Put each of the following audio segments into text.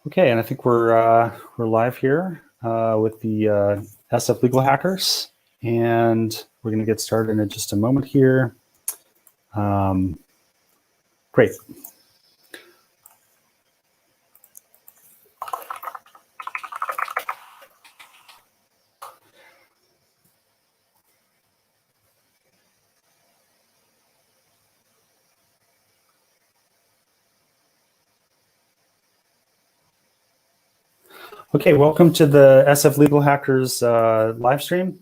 Okay, and I think we're live here with the SF Legal Hackers, and we're going to get started in just a moment here. Great. Okay, welcome to the SF Legal Hackers live stream.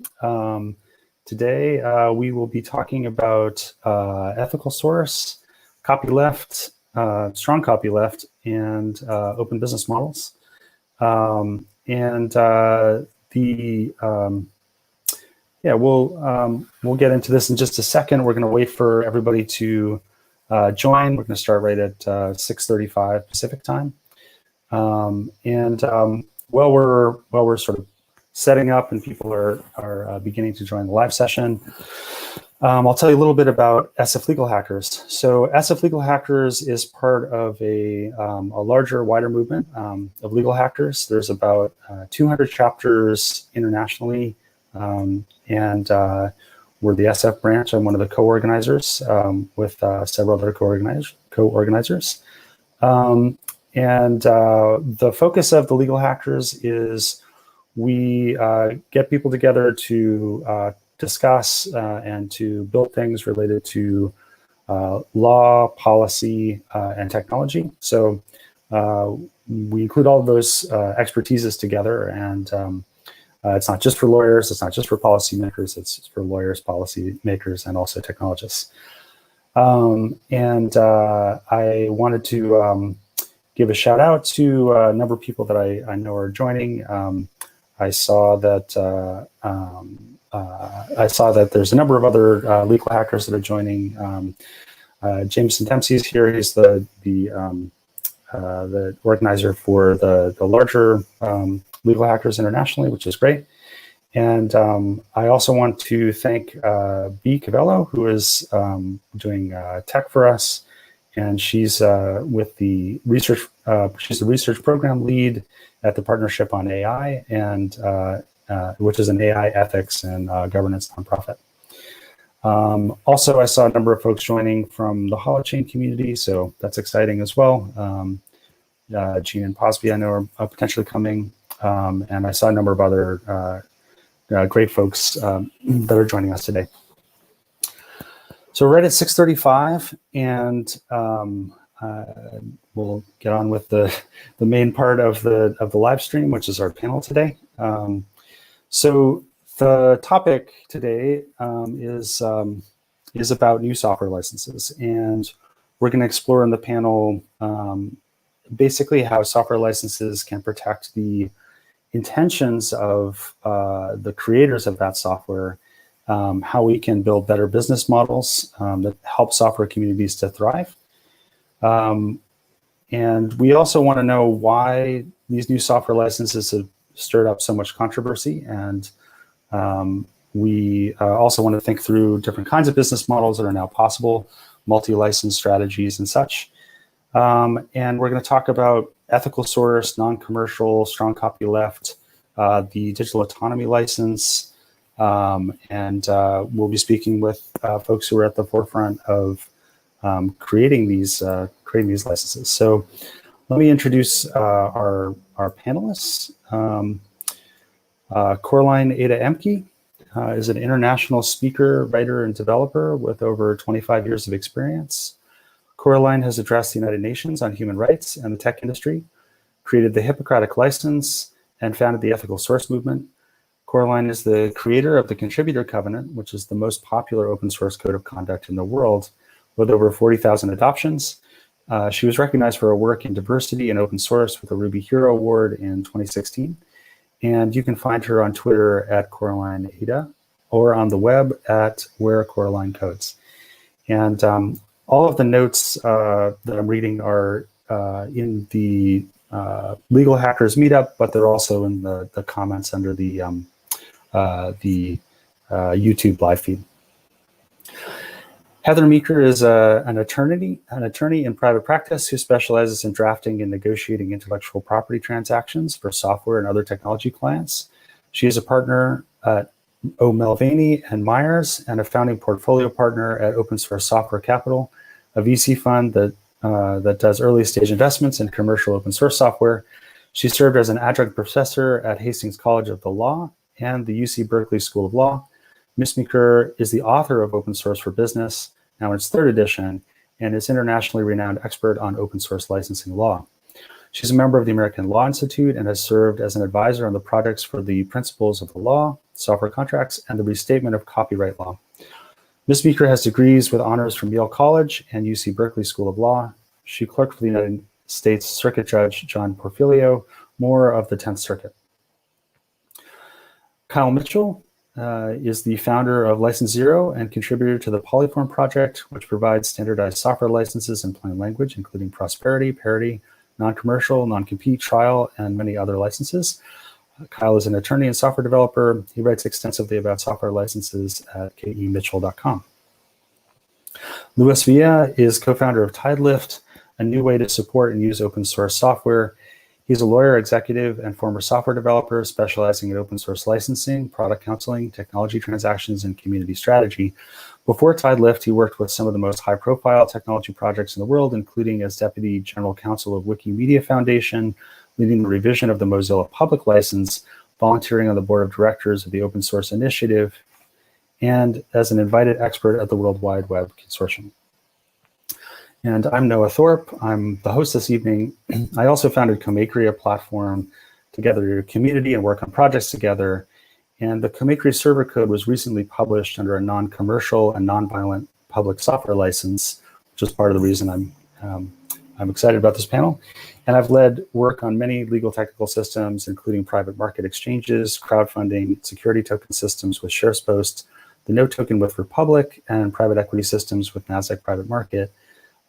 Today we will be talking about ethical source, copyleft, strong copyleft, and open business models. We'll get into this in just a second. We're going to wait for everybody to join. We're going to start right at 6:35 Pacific time. While we're sort of setting up and people are beginning to join the live session, I'll tell you a little bit about SF Legal Hackers. So SF Legal Hackers is part of a larger, wider movement of legal hackers. There's about 200 chapters internationally, and we're the SF branch. I'm one of the co-organizers with several other co-organizers. The focus of the Legal Hackers is we get people together to discuss and to build things related to law, policy, and technology. So we include all of those expertises together, and it's not just for lawyers, it's not just for policymakers, it's for lawyers, policymakers, and also technologists. I wanted to give a shout out to a number of people that I know are joining. I saw that there's a number of other legal hackers that are joining. Jameson Dempsey is here. He's the organizer for the larger legal hackers internationally, which is great. And I also want to thank B. Cavello, who is doing tech for us. And she's with the research. She's the research program lead at the Partnership on AI, and which is an AI ethics and governance nonprofit. Also, I saw a number of folks joining from the Holochain community, so that's exciting as well. Gene and Posby, I know, are potentially coming, and I saw a number of other great folks that are joining us today. So we're right at 6:35, and we'll get on with the main part of the live stream, which is our panel today. So the topic today is about new software licenses, and we're going to explore in the panel basically how software licenses can protect the intentions of the creators of that software. How we can build better business models that help software communities to thrive. And we also want to know why these new software licenses have stirred up so much controversy. And we also want to think through different kinds of business models that are now possible, multi-license strategies and such. And we're going to talk about ethical source, non-commercial, strong copyleft, the digital autonomy license, and we'll be speaking with folks who are at the forefront of creating these licenses. So let me introduce our panelists. Coraline Ada Emke is an international speaker, writer, and developer with over 25 years of experience. Coraline has addressed the United Nations on human rights and the tech industry, created the Hippocratic License, and founded the Ethical Source Movement. Coraline is the creator of the Contributor Covenant, which is the most popular open source code of conduct in the world, with over 40,000 adoptions. She was recognized for her work in diversity and open source with a Ruby Hero Award in 2016. And you can find her on Twitter at Coraline Ada, or on the web at Where Coraline Codes. And all of the notes that I'm reading are in the Legal Hackers meetup, but they're also in the comments under the YouTube live feed. Heather Meeker is an attorney in private practice who specializes in drafting and negotiating intellectual property transactions for software and other technology clients. She is a partner at O'Melveny and Myers and a founding portfolio partner at Open Source Software Capital, a VC fund that does early stage investments in commercial open source software. She served as an adjunct professor at Hastings College of the Law and the UC Berkeley School of Law. Ms. Meeker is the author of Open Source for Business, now in its third edition, and is internationally renowned expert on open source licensing law. She's a member of the American Law Institute and has served as an advisor on the projects for the Principles of the Law, Software Contracts, and the Restatement of Copyright Law. Ms. Meeker has degrees with honors from Yale College and UC Berkeley School of Law. She clerked for the United States Circuit Judge John Porfirio Moore of the 10th Circuit. Kyle Mitchell is the founder of License Zero and contributor to the Polyform project, which provides standardized software licenses in plain language, including prosperity, parity, non-commercial, non-compete, trial, and many other licenses. Kyle is an attorney and software developer. He writes extensively about software licenses at kemitchell.com. Luis Villa is co-founder of Copyleft, a new way to support and use open source software. He's a lawyer, executive, and former software developer specializing in open source licensing, product counseling, technology transactions, and community strategy. Before Copyleft, he worked with some of the most high-profile technology projects in the world, including as Deputy General Counsel of Wikimedia Foundation, leading the revision of the Mozilla Public License, volunteering on the board of directors of the Open Source Initiative, and as an invited expert at the World Wide Web Consortium. And I'm Noah Thorpe. I'm the host this evening. I also founded Comakery, a platform to gather your community and work on projects together. And the Comakery server code was recently published under a non-commercial and non-violent public software license, which is part of the reason I'm excited about this panel. And I've led work on many legal technical systems, including private market exchanges, crowdfunding, security token systems with SharesPost, the no token with Republic, and private equity systems with Nasdaq Private Market.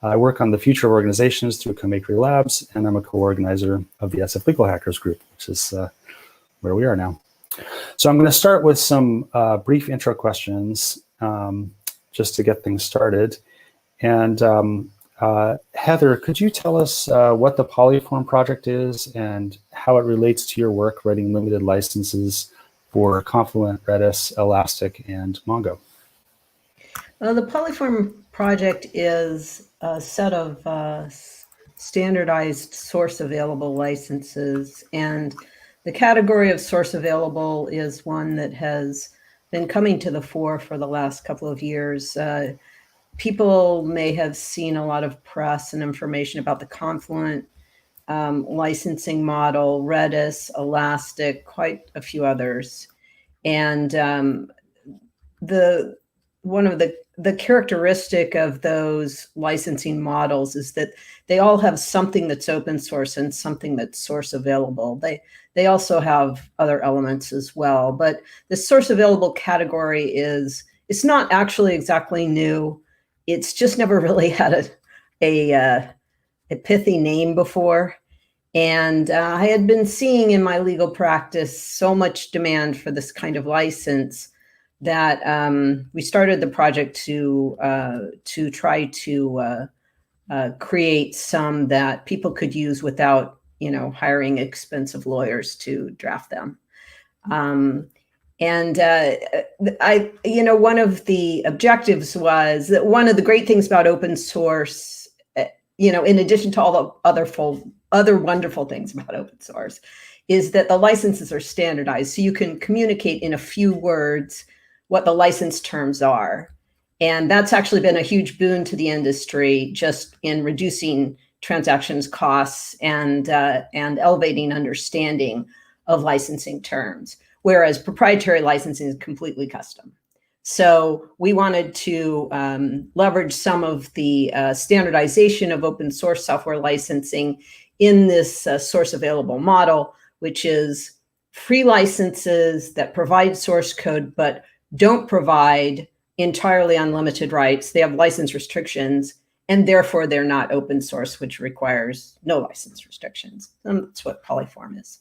I work on the future of organizations through Comakery Labs, and I'm a co-organizer of the SF Legal Hackers group, which is where we are now. So I'm going to start with some brief intro questions just to get things started. And Heather, could you tell us what the Polyform project is and how it relates to your work writing limited licenses for Confluent, Redis, Elastic, and Mongo? Well, the Polyform project is a set of standardized source available licenses, and the category of source available is one that has been coming to the fore for the last couple of years. People may have seen a lot of press and information about the Confluent licensing model, Redis, Elastic, quite a few others. And one of the characteristic of those licensing models is that they all have something that's open source and something that's source available. They also have other elements as well, but the source available category it's not actually exactly new. It's just never really had a pithy name before. And I had been seeing in my legal practice so much demand for this kind of license that we started the project to try to create some that people could use without, hiring expensive lawyers to draft them. And one of the objectives was that one of the great things about open source, in addition to all the other wonderful things about open source, is that the licenses are standardized. So you can communicate in a few words what the license terms are. And that's actually been a huge boon to the industry, just in reducing transactions costs and elevating understanding of licensing terms, whereas proprietary licensing is completely custom. So we wanted to leverage some of the standardization of open source software licensing in this source available model, which is free licenses that provide source code, but don't provide entirely unlimited rights. They have license restrictions, and therefore they're not open source, which requires no license restrictions. And that's what Polyform is.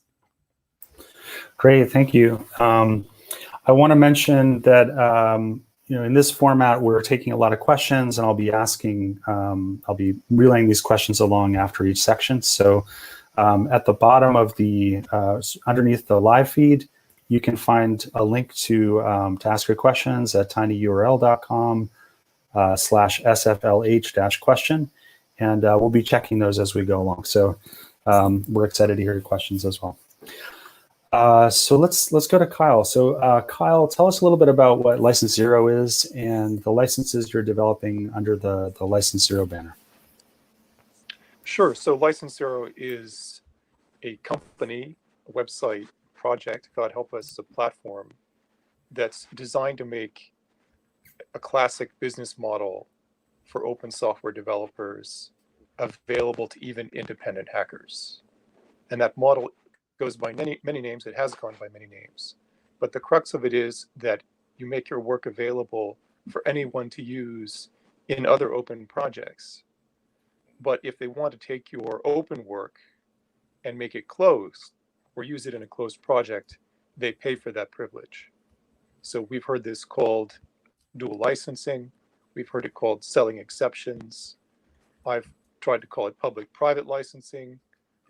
Great, thank you. I want to mention that in this format, we're taking a lot of questions, and I'll be relaying these questions along after each section. So at the bottom of underneath the live feed, you can find a link to ask your questions at tinyurl.com/sflh-question. And we'll be checking those as we go along. So we're excited to hear your questions as well. So let's go to Kyle. So Kyle, tell us a little bit about what License Zero is and the licenses you're developing under the License Zero banner. Sure. So License Zero is a company, a website project, God help us, a platform that's designed to make a classic business model for open software developers available to even independent hackers. And that model goes by many names. It has gone by many names. But the crux of it is that you make your work available for anyone to use in other open projects. But if they want to take your open work and make it closed or use it in a closed project, they pay for that privilege. So we've heard this called dual licensing. We've heard it called selling exceptions. I've tried to call it public-private licensing.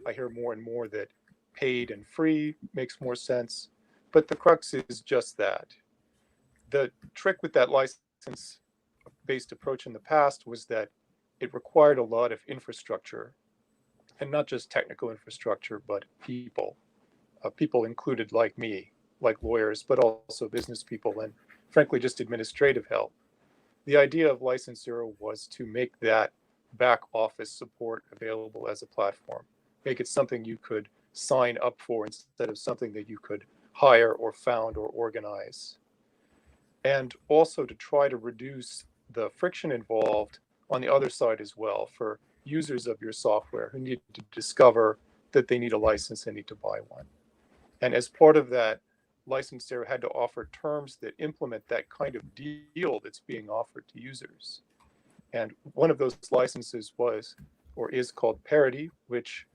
I hear more and more that paid and free makes more sense. But the crux is just that. The trick with that license-based approach in the past was that it required a lot of infrastructure, and not just technical infrastructure, but people. People included like me, like lawyers, but also business people, and frankly, just administrative help. The idea of License Zero was to make that back office support available as a platform, make it something you could sign up for instead of something that you could hire or found or organize. And also to try to reduce the friction involved on the other side as well for users of your software who need to discover that they need a license and need to buy one. And as part of that, License Zero had to offer terms that implement that kind of deal that's being offered to users. And one of those licenses was, or is called parity, which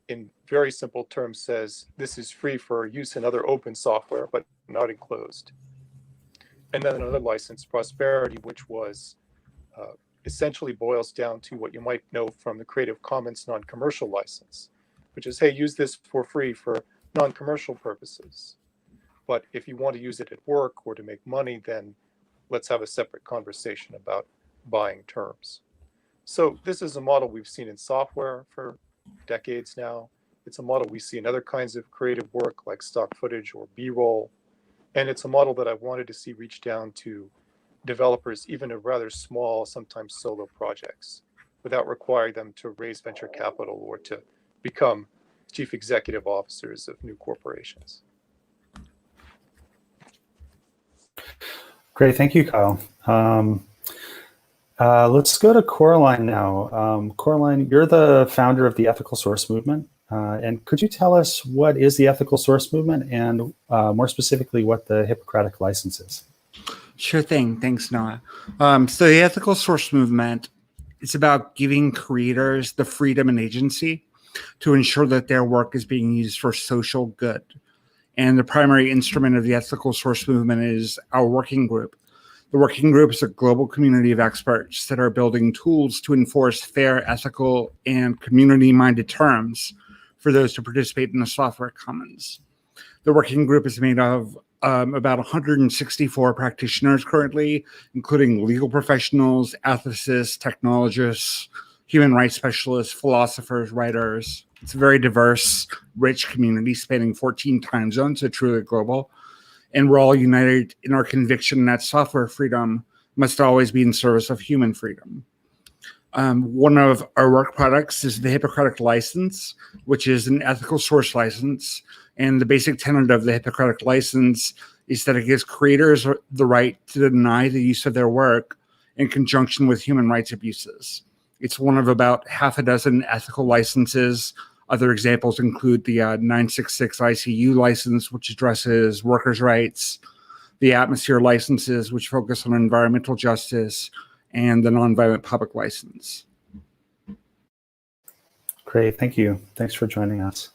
in very simple terms says this is free for use in other open software, but not enclosed. And then another license, prosperity, which was essentially boils down to what you might know from the Creative Commons non-commercial license, which is, hey, use this for free for non-commercial purposes. But if you want to use it at work or to make money, then let's have a separate conversation about buying terms. So this is a model we've seen in software for decades now. It's a model we see in other kinds of creative work like stock footage or B-roll. And it's a model that I wanted to see reach down to developers, even of rather small, sometimes solo projects, without requiring them to raise venture capital or to become chief executive officers of new corporations. Great, thank you, Kyle. Let's go to Coraline now. Coraline, you're the founder of the Ethical Source Movement. And could you tell us what is the Ethical Source Movement and more specifically what the Hippocratic License is? Sure thing. Thanks, Noah. So the Ethical Source Movement is about giving creators the freedom and agency to ensure that their work is being used for social good. And the primary instrument of the Ethical Source Movement is our working group. The working group is a global community of experts that are building tools to enforce fair, ethical, and community-minded terms for those to participate in the software commons. The working group is made of about 164 practitioners currently, including legal professionals, ethicists, technologists, human rights specialists, philosophers, writers. It's a very diverse, rich community spanning 14 time zones, so truly global. And we're all united in our conviction that software freedom must always be in service of human freedom. One of our work products is the Hippocratic License, which is an ethical source license. And the basic tenet of the Hippocratic License is that it gives creators the right to deny the use of their work in conjunction with human rights abuses. It's one of about half a dozen ethical licenses. Other examples include the 966 ICU license, which addresses workers' rights, the Atmosphere licenses, which focus on environmental justice, and the Nonviolent Public License. Great, thank you. Thanks for joining us.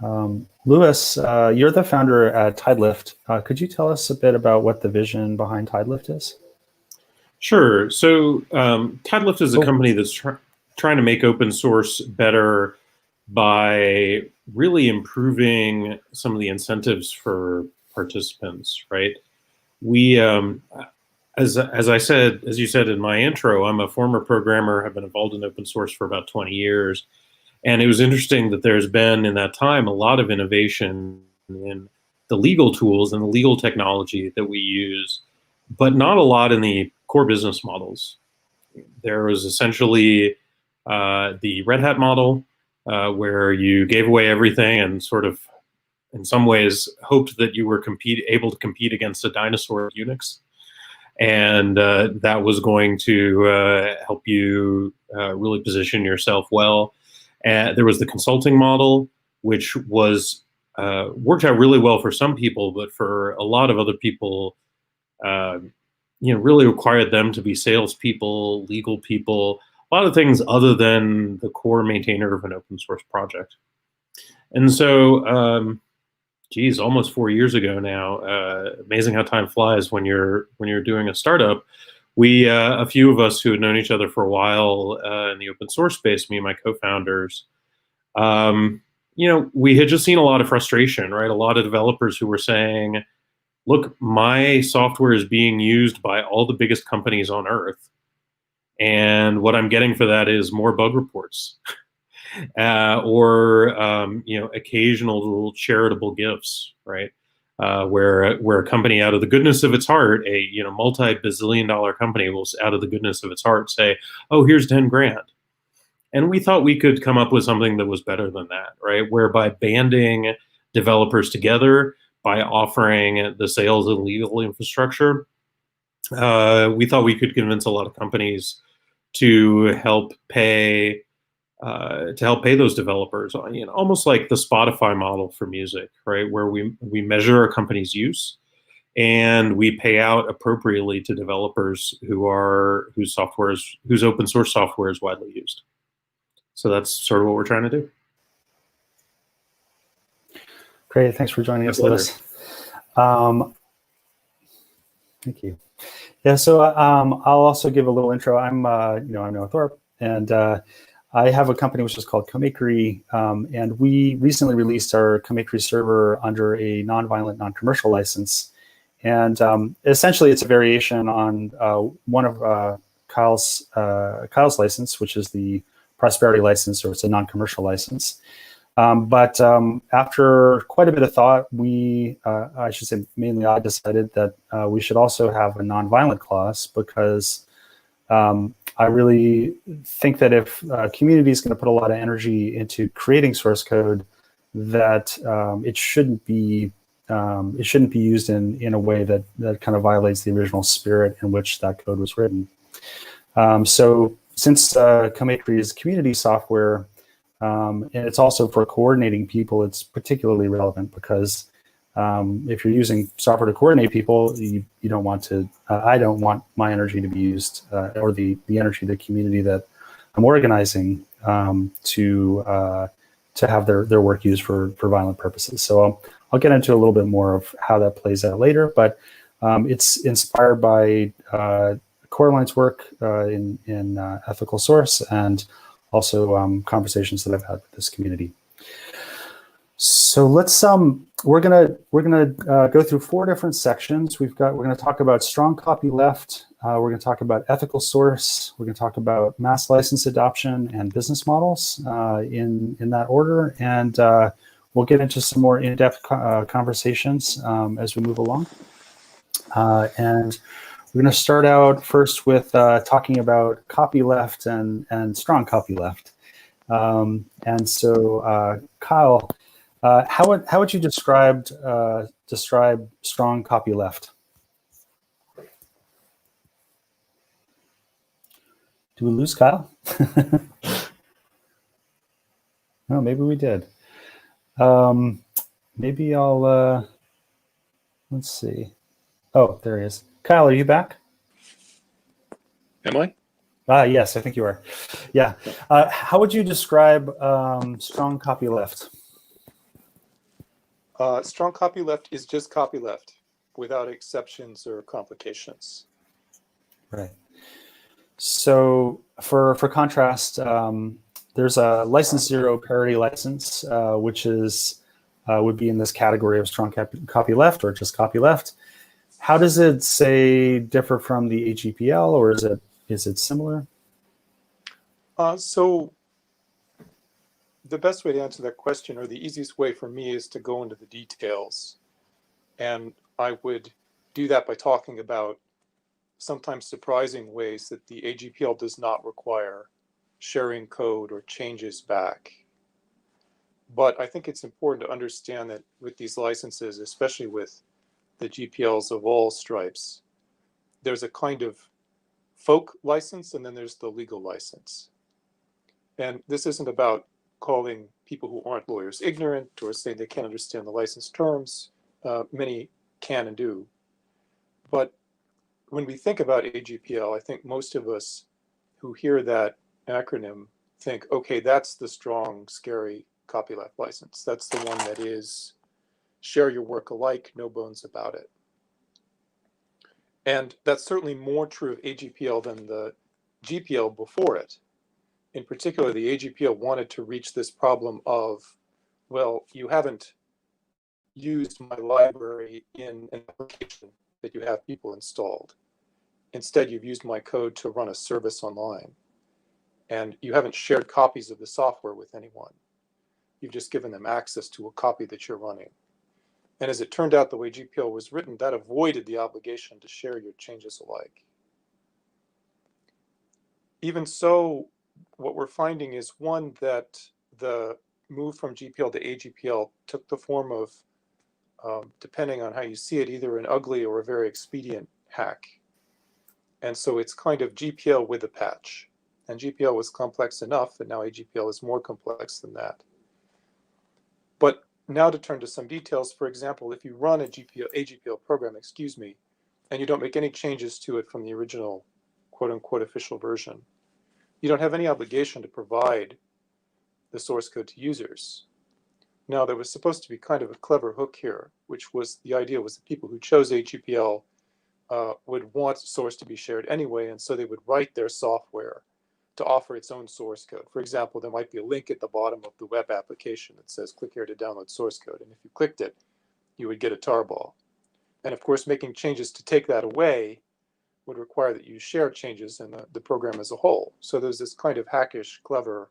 Lewis, you're the founder at Copyleft. Could you tell us a bit about what the vision behind Copyleft is? Sure. So Copyleft is a company that's trying to make open source better by really improving some of the incentives for participants, right? We, as I said, as you said in my intro, I'm a former programmer, have been involved in open source for about 20 years. And it was interesting that there's been, in that time, a lot of innovation in the legal tools and the legal technology that we use, but not a lot in the core business models. There was essentially the Red Hat model, where you gave away everything and sort of, in some ways, hoped that you were able to compete against a dinosaur of Unix. And that was going to help you really position yourself well. And there was the consulting model, which was worked out really well for some people, but for a lot of other people, really required them to be salespeople, legal people, a lot of things other than the core maintainer of an open source project. And so, geez, almost 4 years ago now. Amazing how time flies when you're doing a startup. We, a few of us who had known each other for a while in the open source space, me and my co-founders, we had just seen a lot of frustration, right? A lot of developers who were saying, look, my software is being used by all the biggest companies on earth. And what I'm getting for that is more bug reports or occasional little charitable gifts, right? Where a company, out of the goodness of its heart, a multi-bazillion-dollar company will, out of the goodness of its heart, say, "Oh, here's 10 grand." And we thought we could come up with something that was better than that, right? Whereby banding developers together by offering the sales and legal infrastructure, we thought we could convince a lot of companies to help pay those developers, almost like the Spotify model for music, right? Where we measure a company's use and we pay out appropriately to developers whose open source software is widely used. So that's sort of what we're trying to do. Great, thanks for joining us, Lewis. Thank you. Yeah, so I'll also give a little intro. I'm Noah Thorpe, and I have a company which is called Comakery, and we recently released our Comakery server under a non-violent, non-commercial license. And essentially, it's a variation on one of Kyle's license, which is the Prosperity license, or it's a non-commercial license. But after quite a bit of thought, I should say mainly I decided that we should also have a non-violent clause, because I really think that if a community is going to put a lot of energy into creating source code, that it shouldn't be used in a way that kind of violates the original spirit in which that code was written. So since Comakery is community software, and it's also for coordinating people, it's particularly relevant because if you're using software to coordinate people, you don't want to. I don't want my energy to be used, or the energy of the community that I'm organizing, to have their work used for violent purposes. So I'll get into a little bit more of how that plays out later. But it's inspired by Coraline's work in ethical source, and also conversations that I've had with this community. So let's we're gonna go through 4 different sections. We're gonna talk about strong copyleft. We're gonna talk about ethical source. We're gonna talk about mass license adoption and business models in that order, and we'll get into some more in-depth conversations as we move along. And we're going to start out first with talking about copyleft and strong copyleft. And so, Kyle, how would you describe strong copyleft? Do we lose Kyle? No, maybe we did. Maybe I'll let's see. Oh, there he is. Kyle, are you back? Am I? Yes, I think you are. Yeah. How would you describe strong copyleft? Strong copyleft is just copyleft without exceptions or complications. Right. So for contrast, there's a license zero parity license, which is would be in this category of strong copyleft or just copyleft. How does it say differ from the AGPL, or is it similar? So the best way to answer that question, or the easiest way for me, is to go into the details. And I would do that by talking about sometimes surprising ways that the AGPL does not require sharing code or changes back. But I think it's important to understand that with these licenses, especially with the GPLs of all stripes, there's a kind of folk license and then there's the legal license. And this isn't about calling people who aren't lawyers ignorant or saying they can't understand the license terms. Many can and do. But when we think about AGPL, I think most of us who hear that acronym think, okay, that's the strong, scary copyleft license. That's the one that is share your work alike, no bones about it. And that's certainly more true of AGPL than the GPL before it. In particular, the AGPL wanted to reach this problem of, well, you haven't used my library in an application that you have people installed. Instead, you've used my code to run a service online. And you haven't shared copies of the software with anyone. You've just given them access to a copy that you're running. And as it turned out, the way GPL was written, that avoided the obligation to share your changes alike. Even so, what we're finding is, one, that the move from GPL to AGPL took the form of, depending on how you see it, either an ugly or a very expedient hack. And so it's kind of GPL with a patch. And GPL was complex enough, and now AGPL is more complex than that. But now to turn to some details, for example, if you run a AGPL program, and you don't make any changes to it from the original quote unquote official version, you don't have any obligation to provide the source code to users. Now, there was supposed to be kind of a clever hook here, which was, the idea was that people who chose AGPL would want source to be shared anyway, and so they would write their software to offer its own source code. For example, there might be a link at the bottom of the web application that says, click here to download source code. And if you clicked it, you would get a tarball. And of course, making changes to take that away would require that you share changes in the program as a whole. So there's this kind of hackish, clever,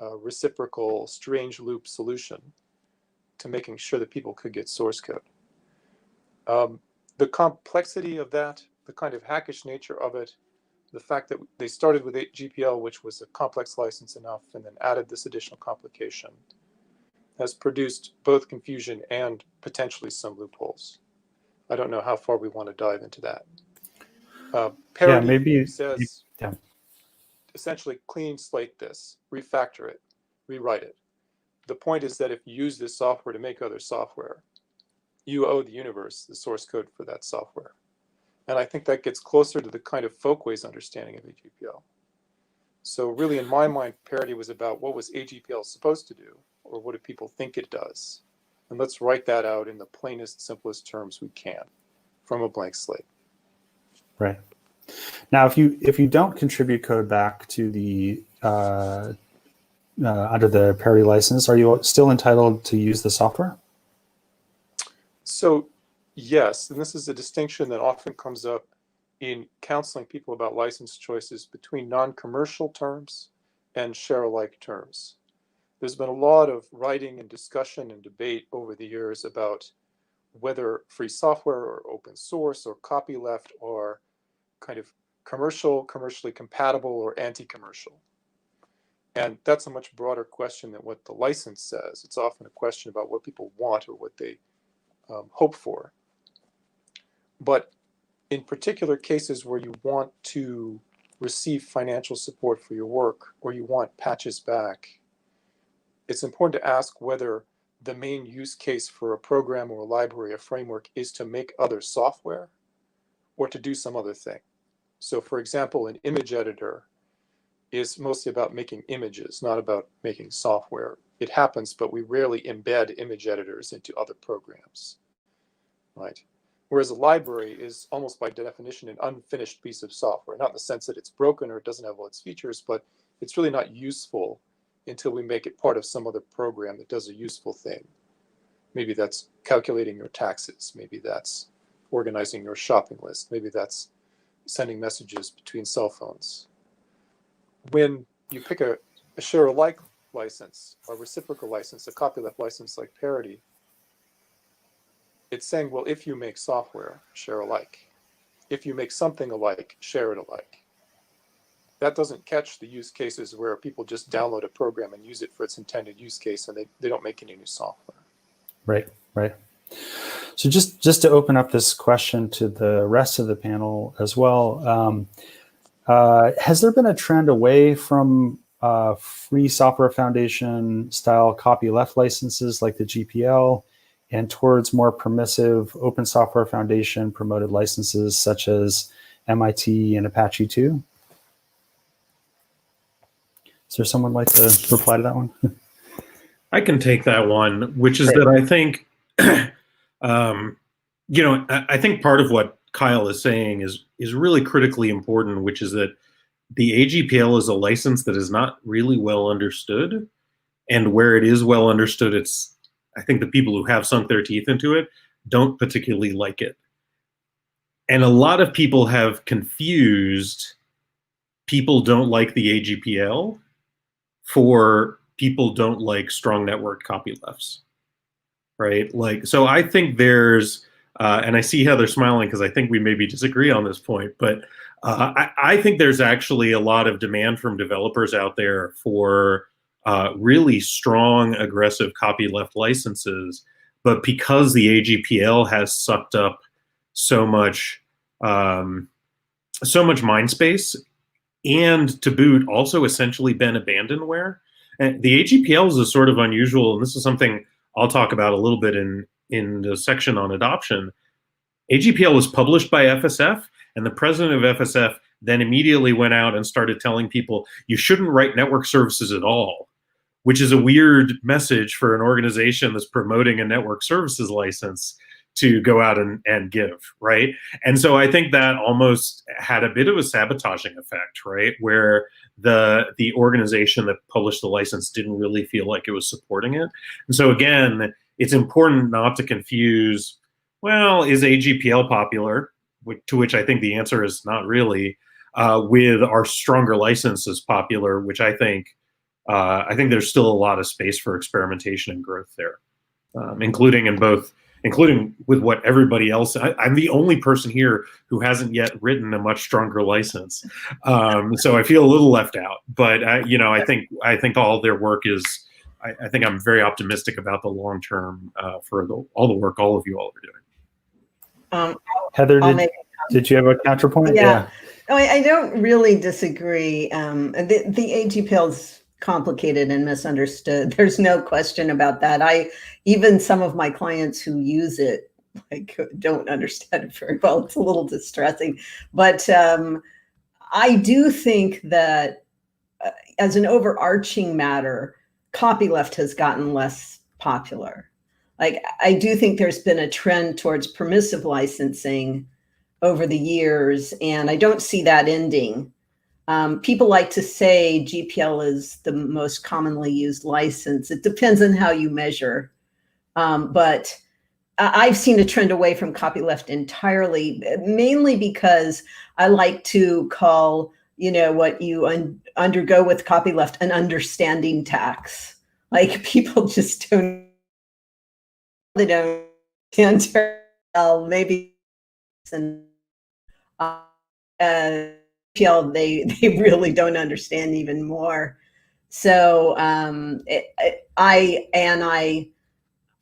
reciprocal, strange loop solution to making sure that people could get source code. The complexity of that, the kind of hackish nature of it, the fact that they started with GPL, which was a complex license enough, and then added this additional complication, has produced both confusion and potentially some loopholes. I don't know how far we want to dive into that. Parity maybe says, essentially clean slate this, refactor it, rewrite it. The point is that if you use this software to make other software, you owe the universe the source code for that software. And I think that gets closer to the kind of folkways understanding of AGPL. So really, in my mind, parity was about what was AGPL supposed to do, or what do people think it does? And let's write that out in the plainest, simplest terms we can from a blank slate. Right. Now, if you don't contribute code back to the under the parity license, are you still entitled to use the software? So yes, and this is a distinction that often comes up in counseling people about license choices between non-commercial terms and share-alike terms. There's been a lot of writing and discussion and debate over the years about whether free software or open source or copyleft are kind of commercially compatible, or anti-commercial. And that's a much broader question than what the license says. It's often a question about what people want or what they hope for. But in particular cases where you want to receive financial support for your work, or you want patches back, it's important to ask whether the main use case for a program or a library, a framework, is to make other software or to do some other thing. So for example, an image editor is mostly about making images, not about making software. it happens, but we rarely embed image editors into other programs, right? Whereas a library is almost by definition an unfinished piece of software, not in the sense that it's broken or it doesn't have all its features, but it's really not useful until we make it part of some other program that does a useful thing. Maybe that's calculating your taxes. Maybe that's organizing your shopping list. Maybe that's sending messages between cell phones. When you pick a share alike license, a reciprocal license, a copyleft license like Parity, it's saying, well, if you make software, share alike. If you make something alike, share it alike. That doesn't catch the use cases where people just download a program and use it for its intended use case, and they don't make any new software. Right, right. So just to open up this question to the rest of the panel as well, has there been a trend away from Free Software Foundation style copyleft licenses like the GPL and towards more permissive Open Software Foundation promoted licenses such as MIT and Apache 2? Is there someone like to reply to that one? I can take that one, which is that I think, I think part of what Kyle is saying is really critically important, which is that the AGPL is a license that is not really well understood. And where it is well understood, I think the people who have sunk their teeth into it don't particularly like it. And a lot of people have confused people don't like the AGPL for people don't like strong network copylefts, right? Like, so I think there's, and I see Heather smiling because I think we maybe disagree on this point, but I think there's actually a lot of demand from developers out there for really strong, aggressive copyleft licenses, but because the AGPL has sucked up so much mind space, and to boot also essentially been abandonware. And the AGPL is a sort of unusual, and this is something I'll talk about a little bit in the section on adoption. AGPL was published by FSF, and the president of FSF then immediately went out and started telling people, you shouldn't write network services at all, which is a weird message for an organization that's promoting a network services license to go out and give, right? And so I think that almost had a bit of a sabotaging effect, right? Where the organization that published the license didn't really feel like it was supporting it. And so again, it's important not to confuse, well, is AGPL popular? To which I think the answer is not really, with our stronger licenses popular, which I think there's still a lot of space for experimentation and growth there, including with what everybody else. I'm the only person here who hasn't yet written a much stronger license, so I feel a little left out. But I think all their work is. I think I'm very optimistic about the long term for all the work all of you all are doing. Heather, did you have a counterpoint? Yeah. No, I don't really disagree. The AGPL is complicated and misunderstood. There's no question about that. Even some of my clients who use it don't understand it very well. It's a little distressing, but I do think that as an overarching matter, copyleft has gotten less popular. I do think there's been a trend towards permissive licensing over the years, and I don't see that ending. People like to say GPL is the most commonly used license. It depends on how you measure. But I've seen a trend away from copyleft entirely, mainly because I like to call, what you undergo with copyleft an understanding tax. People just don't tell, maybe, and they really don't understand even more. So I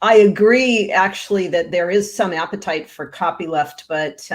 agree actually that there is some appetite for copyleft, but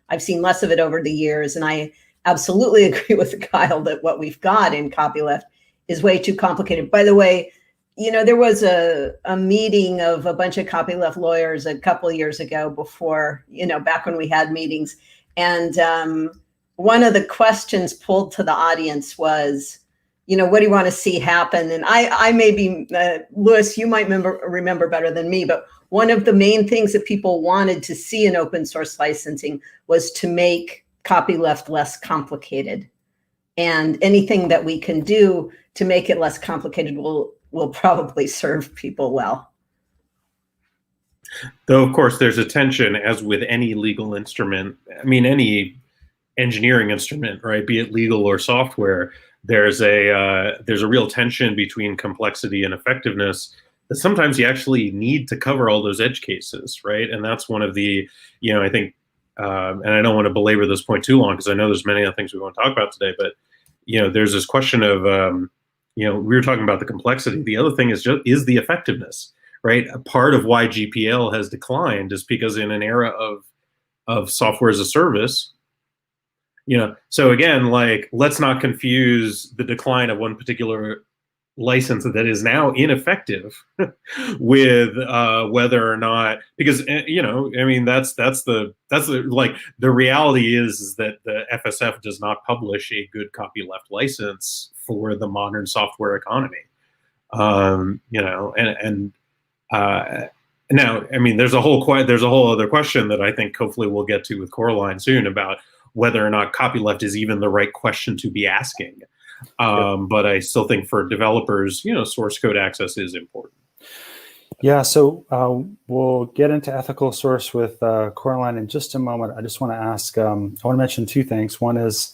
I've seen less of it over the years, and I absolutely agree with Kyle that what we've got in copyleft is way too complicated. By the way, there was a meeting of a bunch of copyleft lawyers a couple of years ago before, back when we had meetings. And one of the questions pulled to the audience was, what do you want to see happen? And I may be, Louis, you might remember better than me, but one of the main things that people wanted to see in open source licensing was to make copyleft less complicated. And anything that we can do to make it less complicated will probably serve people well. Though, of course, there's a tension, as with any legal instrument. I mean, any engineering instrument, right? Be it legal or software. There's a real tension between complexity and effectiveness. That sometimes you actually need to cover all those edge cases, right? And that's one of the, I think, and I don't want to belabor this point too long because I know there's many other things we want to talk about today. But there's this question of, we were talking about the complexity. The other thing is the effectiveness, right? A part of why GPL has declined is because in an era of software as a service. So again, like, let's not confuse the decline of one particular license that is now ineffective with whether or not, because I mean, that's the like, the reality is that the FSF does not publish a good copyleft license for the modern software economy. Now, I mean, there's a whole other question that I think hopefully we'll get to with Coraline soon about whether or not copyleft is even the right question to be asking. But I still think for developers, source code access is important. Yeah, so we'll get into ethical source with Coraline in just a moment. I just want to ask, I want to mention two things. One is,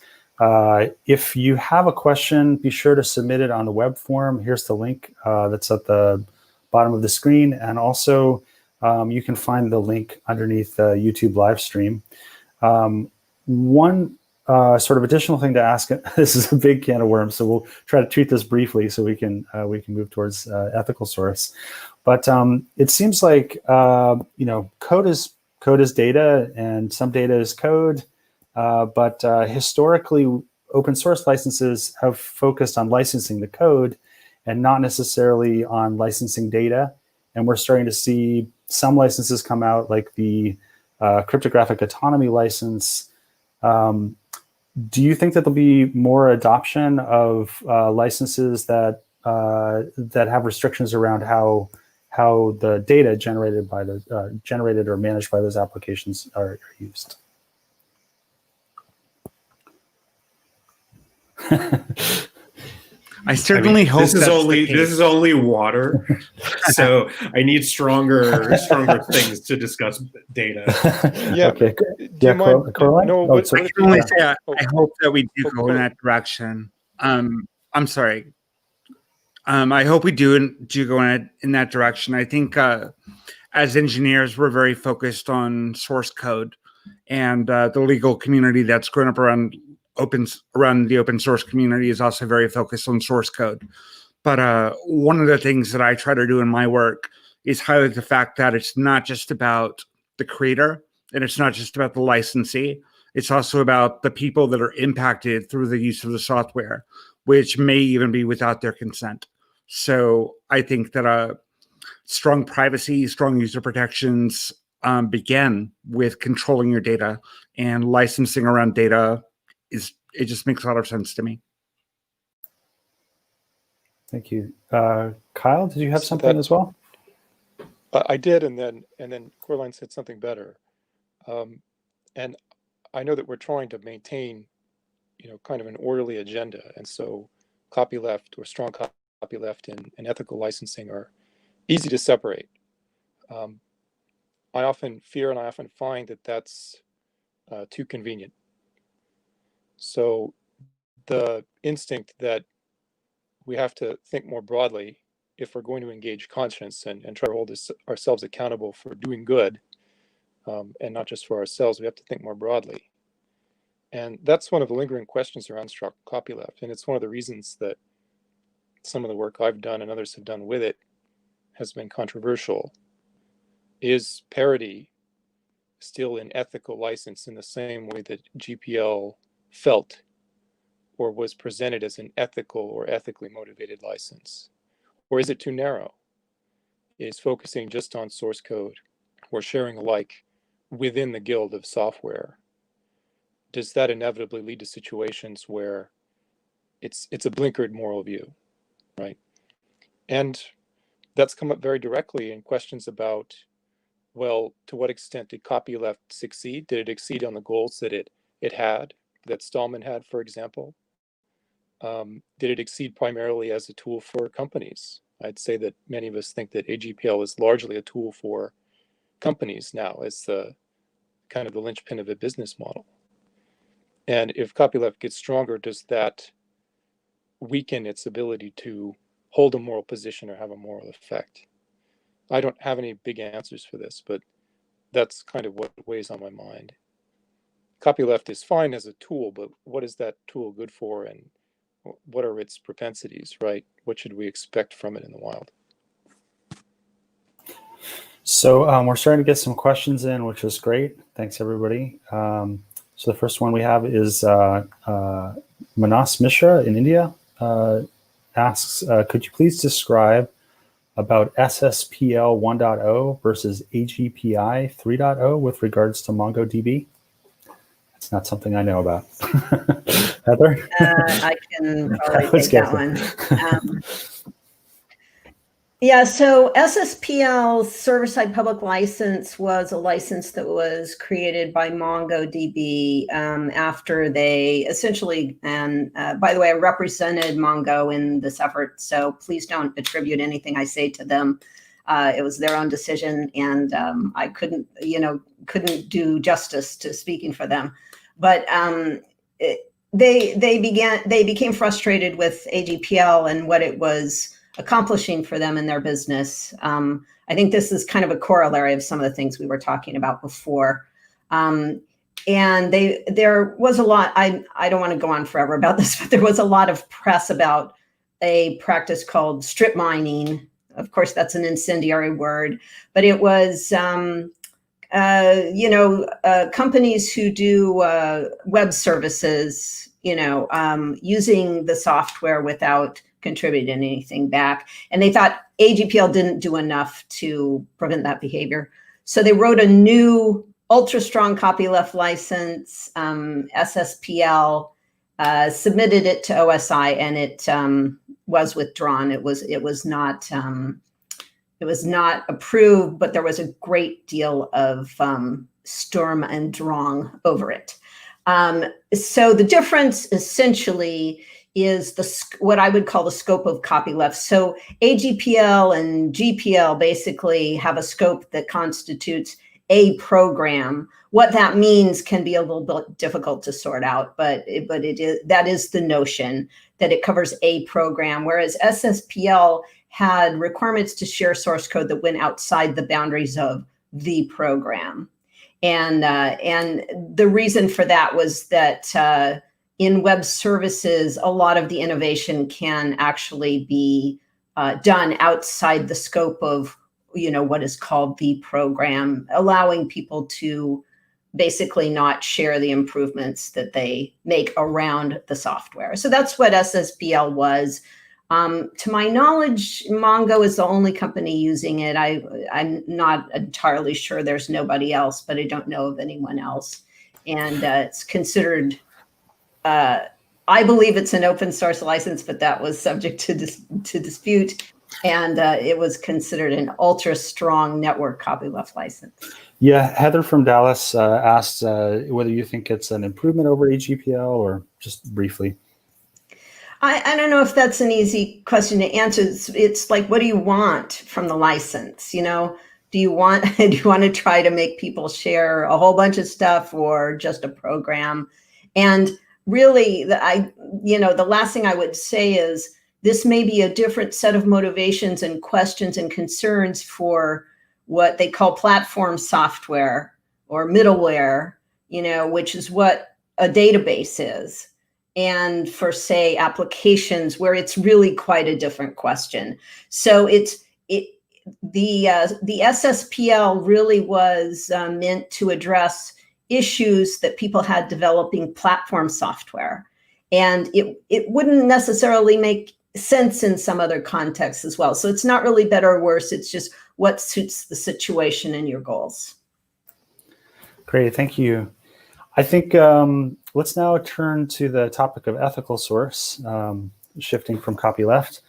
if you have a question, be sure to submit it on the web form. Here's the link that's at the bottom of the screen. And also, you can find the link underneath the YouTube live stream. One sort of additional thing to ask, this is a big can of worms, so we'll try to treat this briefly so we can move towards ethical source. But it seems like code is data, and some data is code. But historically, open source licenses have focused on licensing the code and not necessarily on licensing data. And we're starting to see some licenses come out, like the cryptographic autonomy license. Do you think that there'll be more adoption of licenses that have restrictions around how the data generated or managed by those applications are used? I certainly hope this is only water, so I need stronger things to discuss data. Yeah. Okay. Do you mind? Coraline? No, I can only say I hope that we do go in that direction. I'm sorry. I hope we do go in that direction. I think as engineers, we're very focused on source code, and the legal community that's grown up around the open source community is also very focused on source code. But one of the things that I try to do in my work is highlight the fact that it's not just about the creator, and it's not just about the licensee. It's also about the people that are impacted through the use of the software, which may even be without their consent. So I think that strong privacy, strong user protections begin with controlling your data, and licensing around data it just makes a lot of sense to me. Thank you. Kyle, did you have something as well? I did, and then Coraline said something better. And I know that we're trying to maintain, kind of an orderly agenda, and so copyleft or strong copyleft and ethical licensing are easy to separate. I often fear and I often find that that's too convenient. So the instinct that we have to think more broadly if we're going to engage conscience and try to hold ourselves accountable for doing good, and not just for ourselves, we have to think more broadly. And that's one of the lingering questions around strong copyleft. And it's one of the reasons that some of the work I've done and others have done with it has been controversial. Is parity still an ethical license in the same way that GPL felt or was presented as an ethical or ethically motivated license? Or is it too narrow? Is focusing just on source code or sharing alike within the guild of software, does that inevitably lead to situations where it's a blinkered moral view, right? And that's come up very directly in questions about, well, to what extent did Copyleft succeed? Did it exceed on the goals that it had, that Stallman had, for example? Did it exceed primarily as a tool for companies? I'd say that many of us think that AGPL is largely a tool for companies now as the kind of the linchpin of a business model. And if Copyleft gets stronger, does that weaken its ability to hold a moral position or have a moral effect? I don't have any big answers for this, but that's kind of what weighs on my mind. Copyleft is fine as a tool, but what is that tool good for, and what are its propensities, right? What should we expect from it in the wild? So we're starting to get some questions in, which is great. Thanks, everybody. So the first one we have is Manas Mishra in India asks, could you please describe about SSPL 1.0 versus AGPI 3.0 with regards to MongoDB? It's not something I know about. Heather? I can probably take that one. Yeah, so SSPL, server-side public license, was a license that was created by MongoDB after they essentially, and by the way, I represented Mongo in this effort, so please don't attribute anything I say to them. It was their own decision, and I couldn't do justice to speaking for them. But they became frustrated with AGPL and what it was accomplishing for them in their business. I think this is kind of a corollary of some of the things we were talking about before. And there was a lot, I don't want to go on forever about this, but there was a lot of press about a practice called strip mining. Of course, that's an incendiary word, but it was, companies who do web services, using the software without contributing anything back. And they thought AGPL didn't do enough to prevent that behavior. So they wrote a new ultra strong copyleft license, SSPL, submitted it to OSI, and it was withdrawn. It was not approved, but there was a great deal of Sturm and Drang over it. So the difference essentially is what I would call the scope of copyleft. So AGPL and GPL basically have a scope that constitutes a program. What that means can be a little bit difficult to sort out, but that is the notion, that it covers a program, whereas SSPL had requirements to share source code that went outside the boundaries of the program. And the reason for that was that in web services, a lot of the innovation can actually be done outside the scope of, what is called the program, allowing people to basically not share the improvements that they make around the software. So that's what SSPL was. To my knowledge, Mongo is the only company using it. I'm not entirely sure there's nobody else, but I don't know of anyone else. And it's considered, I believe it's an open source license, but that was subject to dispute. And it was considered an ultra strong network copyleft license. Yeah, Heather from Dallas asked whether you think it's an improvement over AGPL, or just briefly. I don't know if that's an easy question to answer. It's like, what do you want from the license? Do you want to try to make people share a whole bunch of stuff, or just a program? And really, the last thing I would say is this may be a different set of motivations and questions and concerns for what they call platform software or middleware, which is what a database is. And for, say, applications where it's really quite a different question. So the SSPL really was meant to address issues that people had developing platform software. And it wouldn't necessarily make sense in some other contexts as well. So it's not really better or worse. It's just what suits the situation and your goals. Great, thank you. I think let's now turn to the topic of ethical source, shifting from copyleft.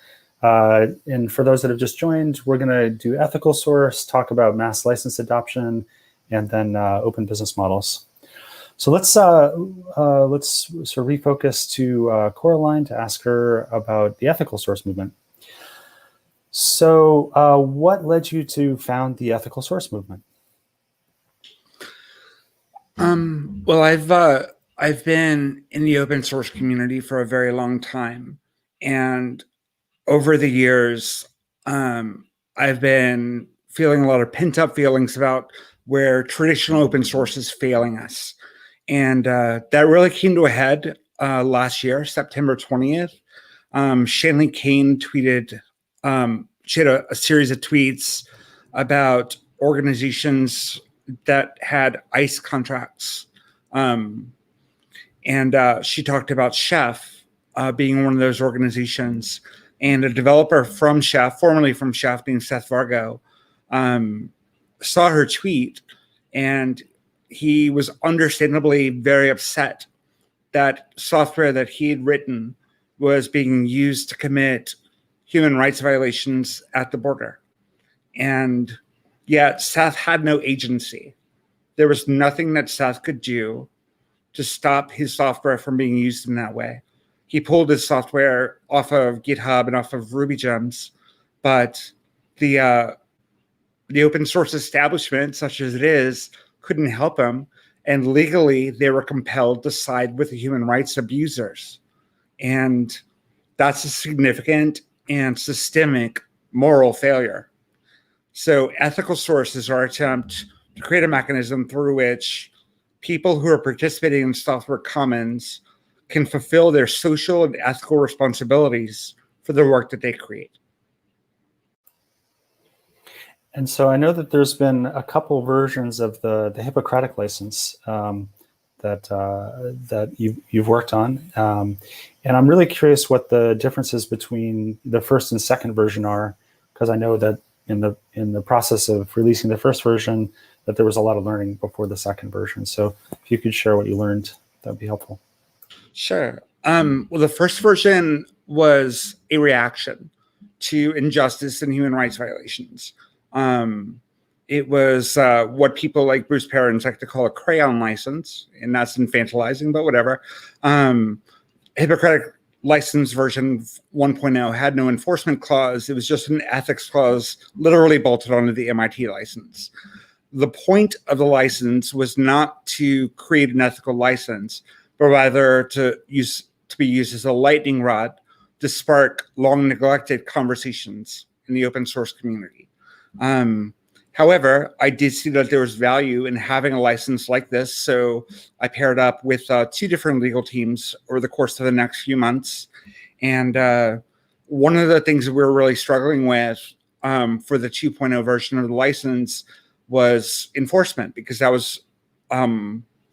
And for those that have just joined, we're going to do ethical source, talk about mass license adoption, and then open business models. So let's sort of refocus to Coraline to ask her about the ethical source movement. So what led you to found the ethical source movement? Well, I've been in the open source community for a very long time, and over the years, I've been feeling a lot of pent up feelings about where traditional open source is failing us, and that really came to a head last year, September 20th. Shanley Kane tweeted, she had a series of tweets about organizations that had ICE contracts. And she talked about Chef being one of those organizations. And a developer from Chef, formerly from Chef, named Seth Vargo, saw her tweet, and he was understandably very upset that software that he had written was being used to commit human rights violations at the border. And yet Seth had no agency. There was nothing that Seth could do to stop his software from being used in that way. He pulled his software off of GitHub and off of Ruby Gems, but the open source establishment, such as it is, couldn't help him. And legally, they were compelled to side with the human rights abusers. And that's a significant and systemic moral failure. So ethical source is our attempt to create a mechanism through which people who are participating in software commons can fulfill their social and ethical responsibilities for the work that they create. And so I know that there's been a couple versions of the Hippocratic license that you've worked on, and I'm really curious what the differences between the first and second version are, because I know that in the process of releasing the first version, that there was a lot of learning before the second version. So if you could share what you learned, that would be helpful. Sure. Well, the first version was a reaction to injustice and human rights violations. It was what people like Bruce Perens like to call a crayon license, and that's infantilizing, but whatever. Hippocratic license version 1.0 had no enforcement clause. It was just an ethics clause literally bolted onto the MIT license. The point of the license was not to create an ethical license, but rather to be used as a lightning rod to spark long neglected conversations in the open source community. However, I did see that there was value in having a license like this, so I paired up with two different legal teams over the course of the next few months. And one of the things that we were really struggling with for the 2.0 version of the license was enforcement, because that was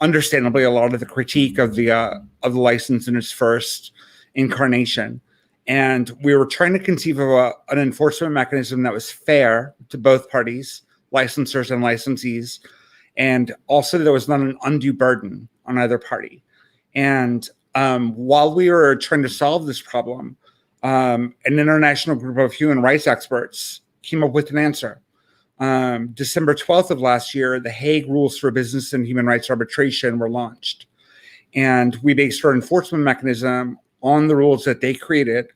understandably a lot of the critique of the license in its first incarnation. And we were trying to conceive of an enforcement mechanism that was fair to both parties, licensors and licensees, and also there was not an undue burden on either party. And while we were trying to solve this problem, an international group of human rights experts came up with an answer. December 12th of last year, the Hague Rules for Business and Human Rights Arbitration were launched. And we based our enforcement mechanism on the rules that they created,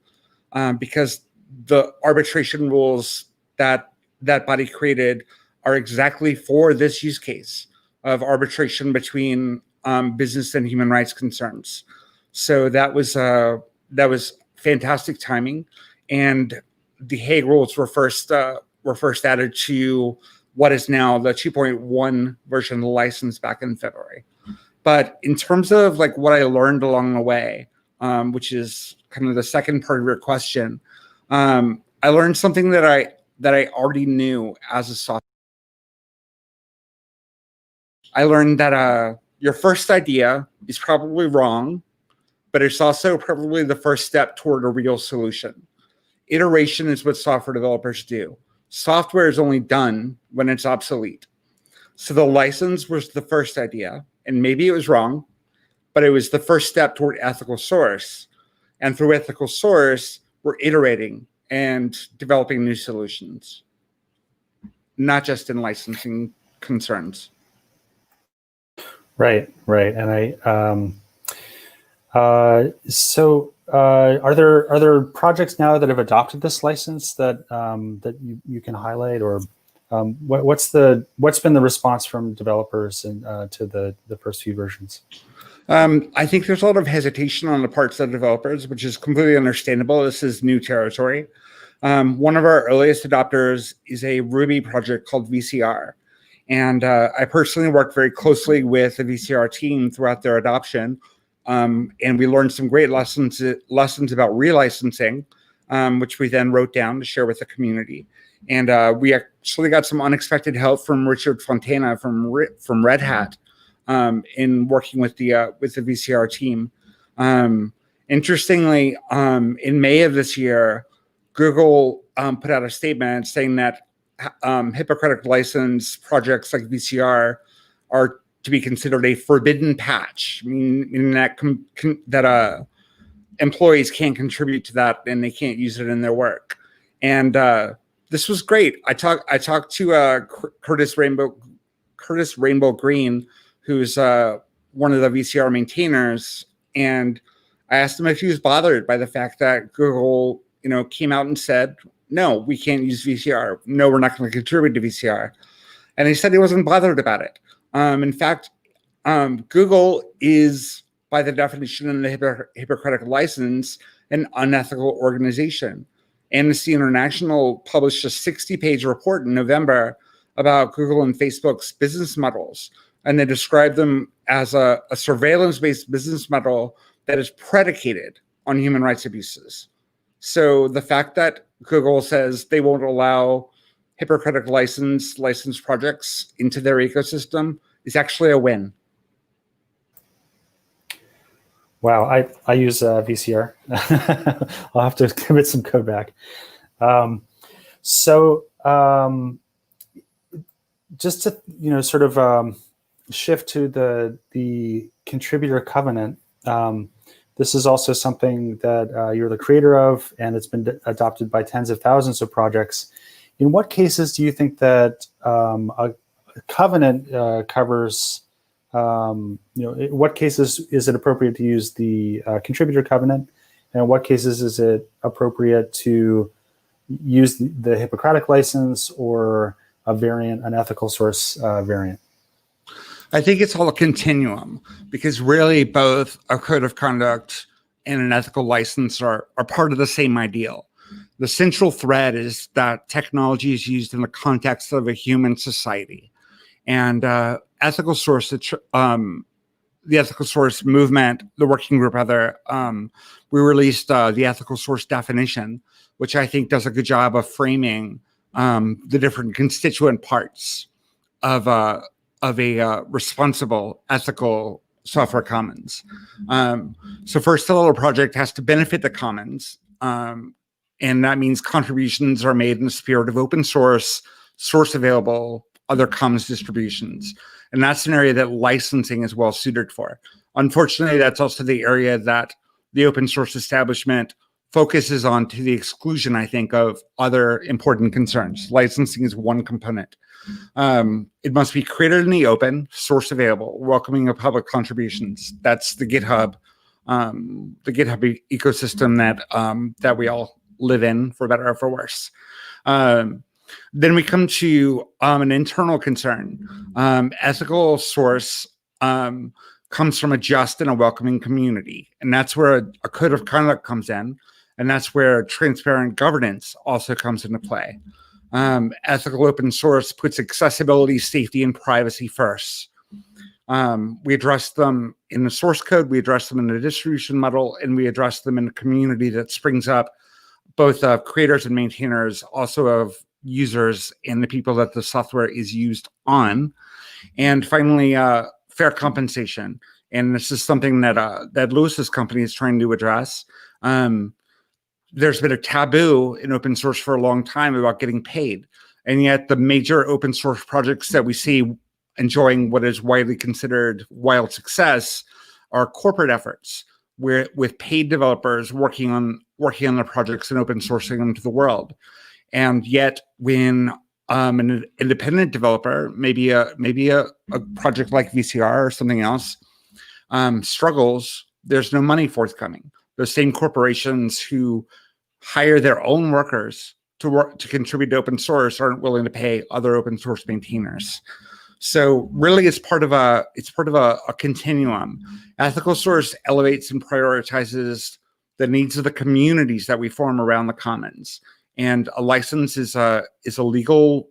because the arbitration rules that body created are exactly for this use case of arbitration between business and human rights concerns. So that was fantastic timing, and the Hague Rules were first added to what is now the 2.1 version of the license back in February. But in terms of like what I learned along the way, which is kind of the second part of your question, I learned something that I already knew as a software. I learned that your first idea is probably wrong, but it's also probably the first step toward a real solution. Iteration is what software developers do. Software is only done when it's obsolete. So the license was the first idea, and maybe it was wrong, but it was the first step toward ethical source. And through ethical source, we're iterating and developing new solutions, not just in licensing concerns. Right. And are there projects now that have adopted this license that that you can highlight, or what's been the response from developers to the first few versions? I think there's a lot of hesitation on the parts of developers, which is completely understandable. This is new territory. One of our earliest adopters is a Ruby project called VCR. And I personally worked very closely with the VCR team throughout their adoption. And we learned some great lessons about relicensing, which we then wrote down to share with the community. And we actually got some unexpected help from Richard Fontana from Red Hat in working with the VCR team. Interestingly, in May of this year, Google put out a statement saying that Hippocratic license projects like VCR are to be considered a forbidden patch, meaning that employees can't contribute to that and they can't use it in their work. And this was great. I talked to Curtis Rainbow Green, who's one of the VCR maintainers, and I asked him if he was bothered by the fact that Google, came out and said, no, we can't use VCR. No, we're not going to contribute to VCR. And he said he wasn't bothered about it. In fact, Google is, by the definition in the Hippocratic license, an unethical organization. Amnesty International published a 60-page report in November about Google and Facebook's business models. And they described them as a surveillance-based business model that is predicated on human rights abuses. So the fact that Google says they won't allow Hippocratic license projects into their ecosystem is actually a win. Wow, I use VCR. I'll have to give it some code back. Just to sort of shift to the contributor covenant. This is also something that you're the creator of, and it's been adopted by tens of thousands of projects. In what cases do you think that a covenant covers? In what cases is it appropriate to use the contributor covenant, and in what cases is it appropriate to use the Hippocratic license or a variant, an ethical source variant? I think it's all a continuum, because really both a code of conduct and an ethical license are part of the same ideal. The central thread is that technology is used in the context of a human society. And ethical source, the ethical source movement, the working group rather, we released the ethical source definition, which I think does a good job of framing the different constituent parts of a responsible, ethical software commons. So first, the little project has to benefit the commons. And that means contributions are made in the spirit of open source, source available, other commons distributions. And that's an area that licensing is well suited for. Unfortunately, that's also the area that the open source establishment focuses on to the exclusion, I think, of other important concerns. Licensing is one component. It must be created in the open, source available, welcoming of public contributions. That's the GitHub ecosystem that we all live in, for better or for worse. Then we come to an internal concern. Ethical source comes from a just and a welcoming community. And that's where a code of conduct comes in. And that's where transparent governance also comes into play. Ethical open source puts accessibility, safety, and privacy first. We address them in the source code, we address them in the distribution model, and we address them in a community that springs up both of creators and maintainers, also of users and the people that the software is used on. And finally, fair compensation. And this is something that Lewis's company is trying to address. There's been a taboo in open source for a long time about getting paid. And yet the major open source projects that we see enjoying what is widely considered wild success are corporate efforts, where with paid developers working on their projects and open sourcing them to the world. And yet, when an independent developer, maybe a project like VCR or something else, struggles, there's no money forthcoming. Those same corporations who hire their own workers to contribute to open source aren't willing to pay other open source maintainers. So really, it's part of a continuum. Ethical source elevates and prioritizes the needs of the communities that we form around the commons, and a license is a legal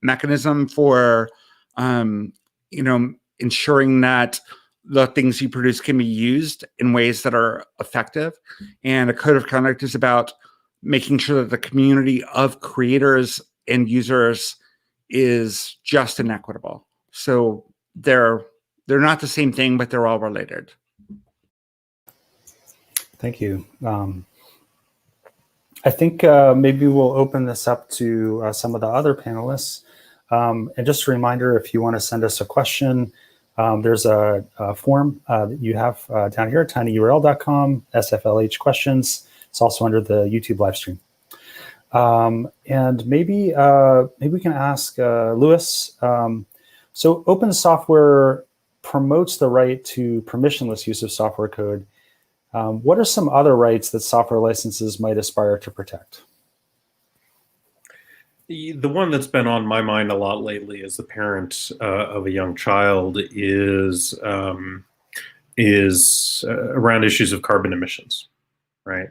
mechanism for ensuring that the things you produce can be used in ways that are effective. And a code of conduct is about making sure that the community of creators and users is just and equitable. So they're not the same thing, but they're all related. Thank you. I think maybe we'll open this up to some of the other panelists. And just a reminder, if you want to send us a question, there's a form that you have down here at tinyurl.com, SFLH questions. It's also under the YouTube live stream. And maybe we can ask Louis. So open software promotes the right to permissionless use of software code. What are some other rights that software licenses might aspire to protect? The one that's been on my mind a lot lately as the parent of a young child is around issues of carbon emissions, right?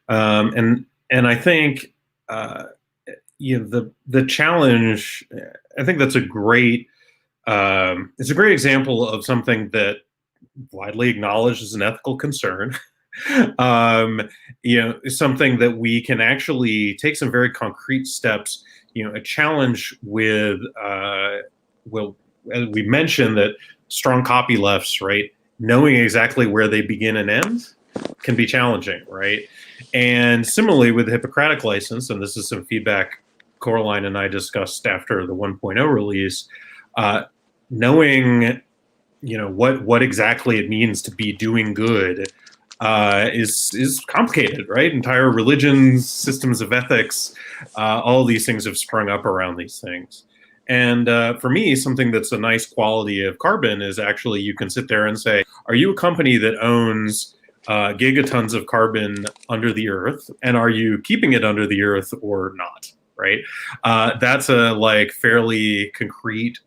And I think the challenge. I think that's a great. It's a great example of something that widely acknowledged as an ethical concern. Something that we can actually take some very concrete steps. A challenge with, well, as we mentioned, that strong copylefts, right? Knowing exactly where they begin and end can be challenging, right? And similarly with the Hippocratic license, and this is some feedback Coraline and I discussed after the 1.0 release, knowing what exactly it means to be doing good is complicated, right? Entire religions, systems of ethics, all these things have sprung up around these things. And for me, something that's a nice quality of carbon is actually you can sit there and say, are you a company that owns gigatons of carbon under the earth, and are you keeping it under the earth or not, right? That's a fairly concrete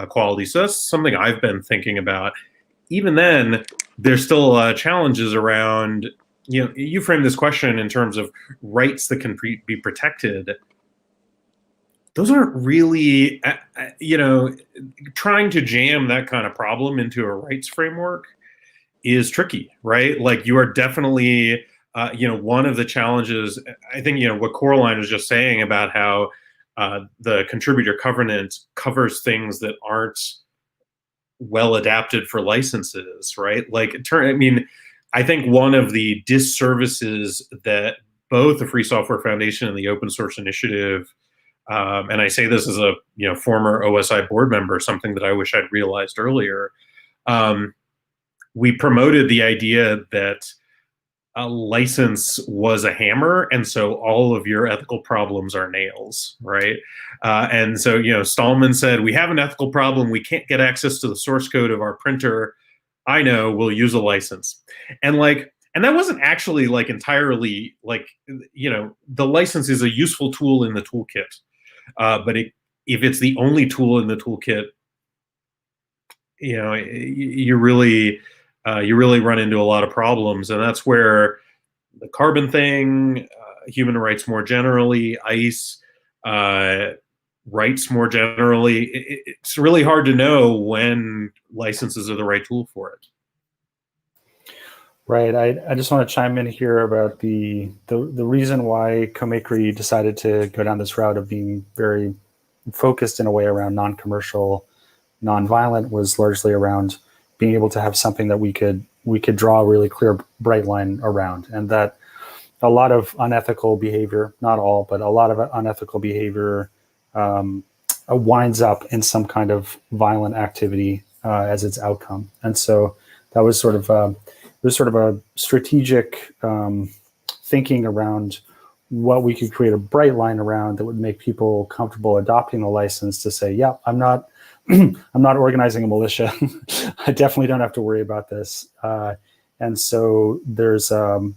quality. So that's something I've been thinking about. Even then, there's still challenges around, you frame this question in terms of rights that can be protected. Those aren't really, trying to jam that kind of problem into a rights framework is tricky, right? You are definitely, one of the challenges, I think, what Coraline was just saying about how the contributor covenant covers things that aren't well adapted for licenses, right? I think one of the disservices that both the Free Software Foundation and the Open Source Initiative, and I say this as a former OSI board member, something that I wish I'd realized earlier, we promoted the idea that a license was a hammer, and so all of your ethical problems are nails, right? And so, Stallman said, we have an ethical problem. We can't get access to the source code of our printer. I know, we'll use a license. And that wasn't actually entirely the license is a useful tool in the toolkit. But if it's the only tool in the toolkit, you really run into a lot of problems. And that's where the carbon thing, human rights more generally, ICE, rights more generally, it's really hard to know when licenses are the right tool for it. Right. I just want to chime in here about the reason why Comakery decided to go down this route of being very focused in a way around non-commercial, non-violent was largely around being able to have something that we could draw a really clear, bright line around, and that a lot of unethical behavior, not all, but a lot of unethical behavior winds up in some kind of violent activity as its outcome. And so that was sort of a strategic thinking around what we could create a bright line around that would make people comfortable adopting the license to say, yeah, I'm not I'm not organizing a militia. I definitely don't have to worry about this. And so there's some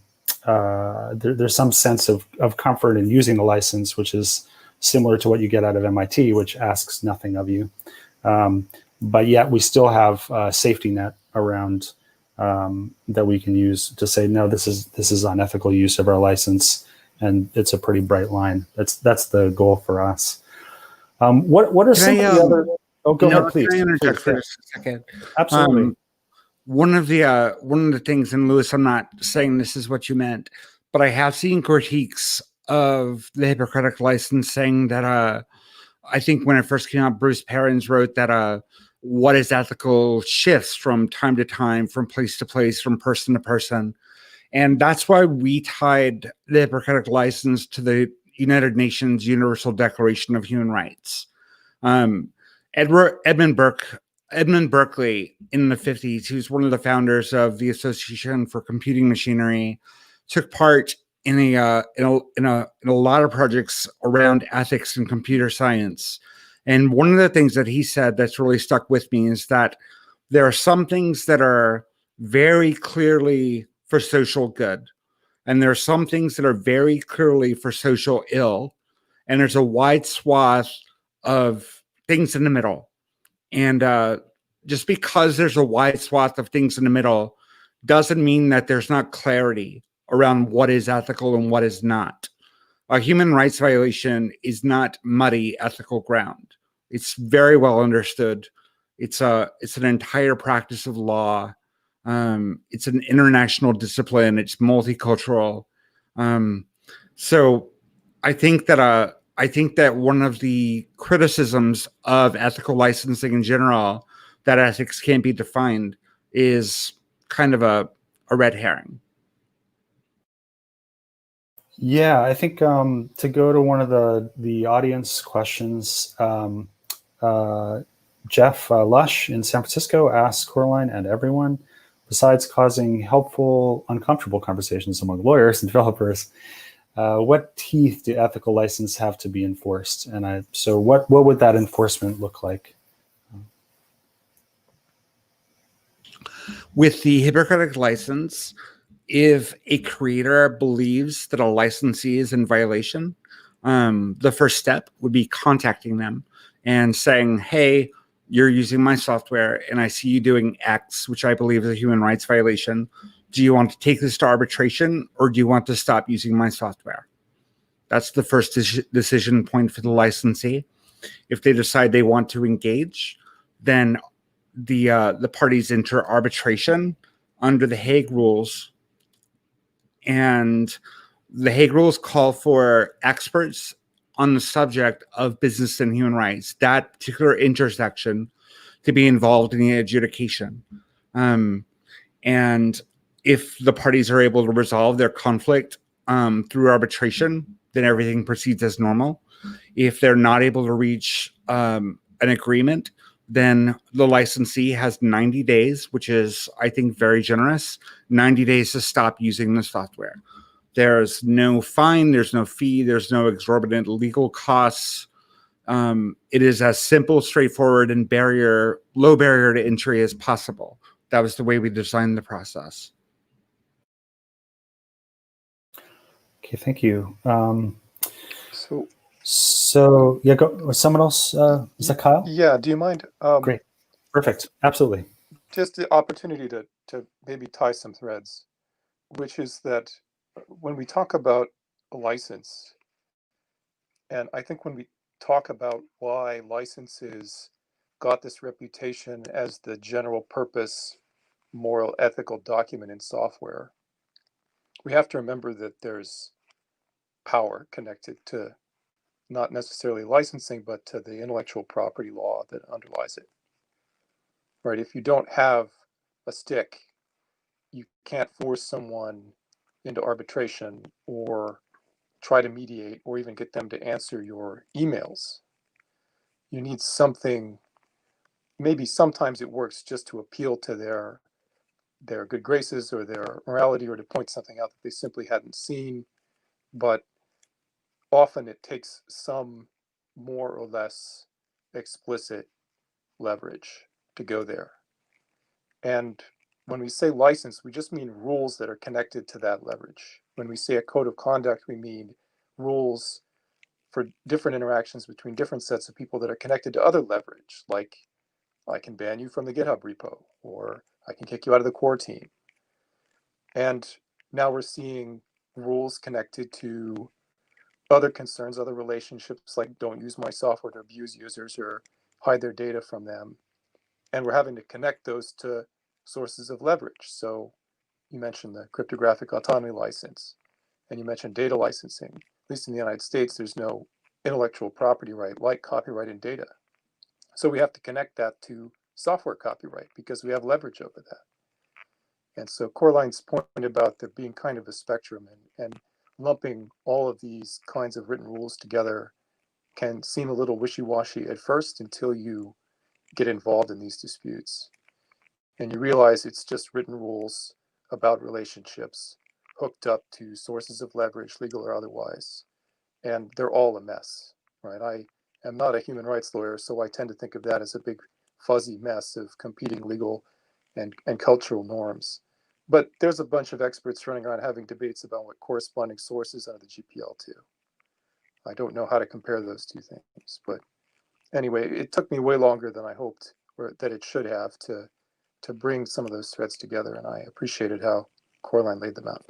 sense of comfort in using the license, which is similar to what you get out of MIT, which asks nothing of you. But yet we still have a safety net around that we can use to say, no, this is unethical use of our license, and it's a pretty bright line. That's the goal for us. What are some of the other? Oh, go ahead, please. Can I interject Please, for just a second? Absolutely. One of the things, and Lewis, I'm not saying this is what you meant, but I have seen critiques of the Hippocratic license saying that I think when it first came out, Bruce Perens wrote that what is ethical shifts from time to time, from place to place, from person to person. And that's why we tied the Hippocratic license to the United Nations Universal Declaration of Human Rights. Edmund Berkeley in the 50s, who's one of the founders of the Association for Computing Machinery, took part in a lot of projects around ethics and computer science. And one of the things that he said that's really stuck with me is that there are some things that are very clearly for social good, and there are some things that are very clearly for social ill, and there's a wide swath of things in the middle. And just because there's a wide swath of things in the middle doesn't mean that there's not clarity around what is ethical and what is not. A human rights violation is not muddy ethical ground. It's very well understood. It's an entire practice of law. It's an international discipline. It's multicultural. So I think that one of the criticisms of ethical licensing in general, that ethics can't be defined, is kind of a red herring. Yeah, I think to go to one of the audience questions, Jeff Lush in San Francisco asks Coraline and everyone, besides causing helpful, uncomfortable conversations among lawyers and developers, what teeth do ethical license have to be enforced? And so what would that enforcement look like? With the Hippocratic license, if a creator believes that a licensee is in violation, the first step would be contacting them and saying, hey, you're using my software and I see you doing X, which I believe is a human rights violation. Do you want to take this to arbitration, or do you want to stop using my software? That's the first decision point for the licensee. If they decide they want to engage, then the parties enter arbitration under the Hague Rules. And the Hague Rules call for experts on the subject of business and human rights, that particular intersection, to be involved in the adjudication. And if the parties are able to resolve their conflict through arbitration, then everything proceeds as normal. If they're not able to reach an agreement, then the licensee has 90 days, which is, I think, very generous, 90 days to stop using the software. There's no fine, there's no fee, there's no exorbitant legal costs. It is as simple, straightforward, and low barrier to entry as possible. That was the way we designed the process. Okay, thank you. So yeah, go. Someone else? Is that Kyle? yeah, do you mind? Great, perfect, absolutely. Just the opportunity to maybe tie some threads, which is that when we talk about a license, and I think when we talk about why licenses got this reputation as the general purpose, moral, ethical document in software, we have to remember that there's power connected to not necessarily licensing, but to the intellectual property law that underlies it. Right? If you don't have a stick, you can't force someone into arbitration or try to mediate or even get them to answer your emails. you need something. Maybe sometimes it works just to appeal to their good graces or their morality, or to point something out that they simply hadn't seen. But often it takes some more or less explicit leverage to go there. And when we say license, we just mean rules that are connected to that leverage. When we say a code of conduct, we mean rules for different interactions between different sets of people that are connected to other leverage, like I can ban you from the GitHub repo, or I can kick you out of the core team. And now we're seeing rules connected to other concerns, other relationships, like don't use my software to abuse users or hide their data from them. And we're having to connect those to sources of leverage. So you mentioned the cryptographic autonomy license, and you mentioned data licensing. At least in the United States, there's no intellectual property right like copyright in data. So we have to connect that to software copyright because we have leverage over that. And so Coraline's point about there being kind of a spectrum, and lumping all of these kinds of written rules together can seem a little wishy-washy at first until you get involved in these disputes. And you realize it's just written rules about relationships hooked up to sources of leverage, legal or otherwise. And they're all a mess, right? I am not a human rights lawyer, so I tend to think of that as a big fuzzy mess of competing legal and cultural norms. But there's a bunch of experts running around having debates about what corresponding sources are the GPL to. I don't know how to compare those two things, but anyway, it took me way longer than I hoped, or that it should have, to bring some of those threads together, and I appreciated how Coraline laid them out.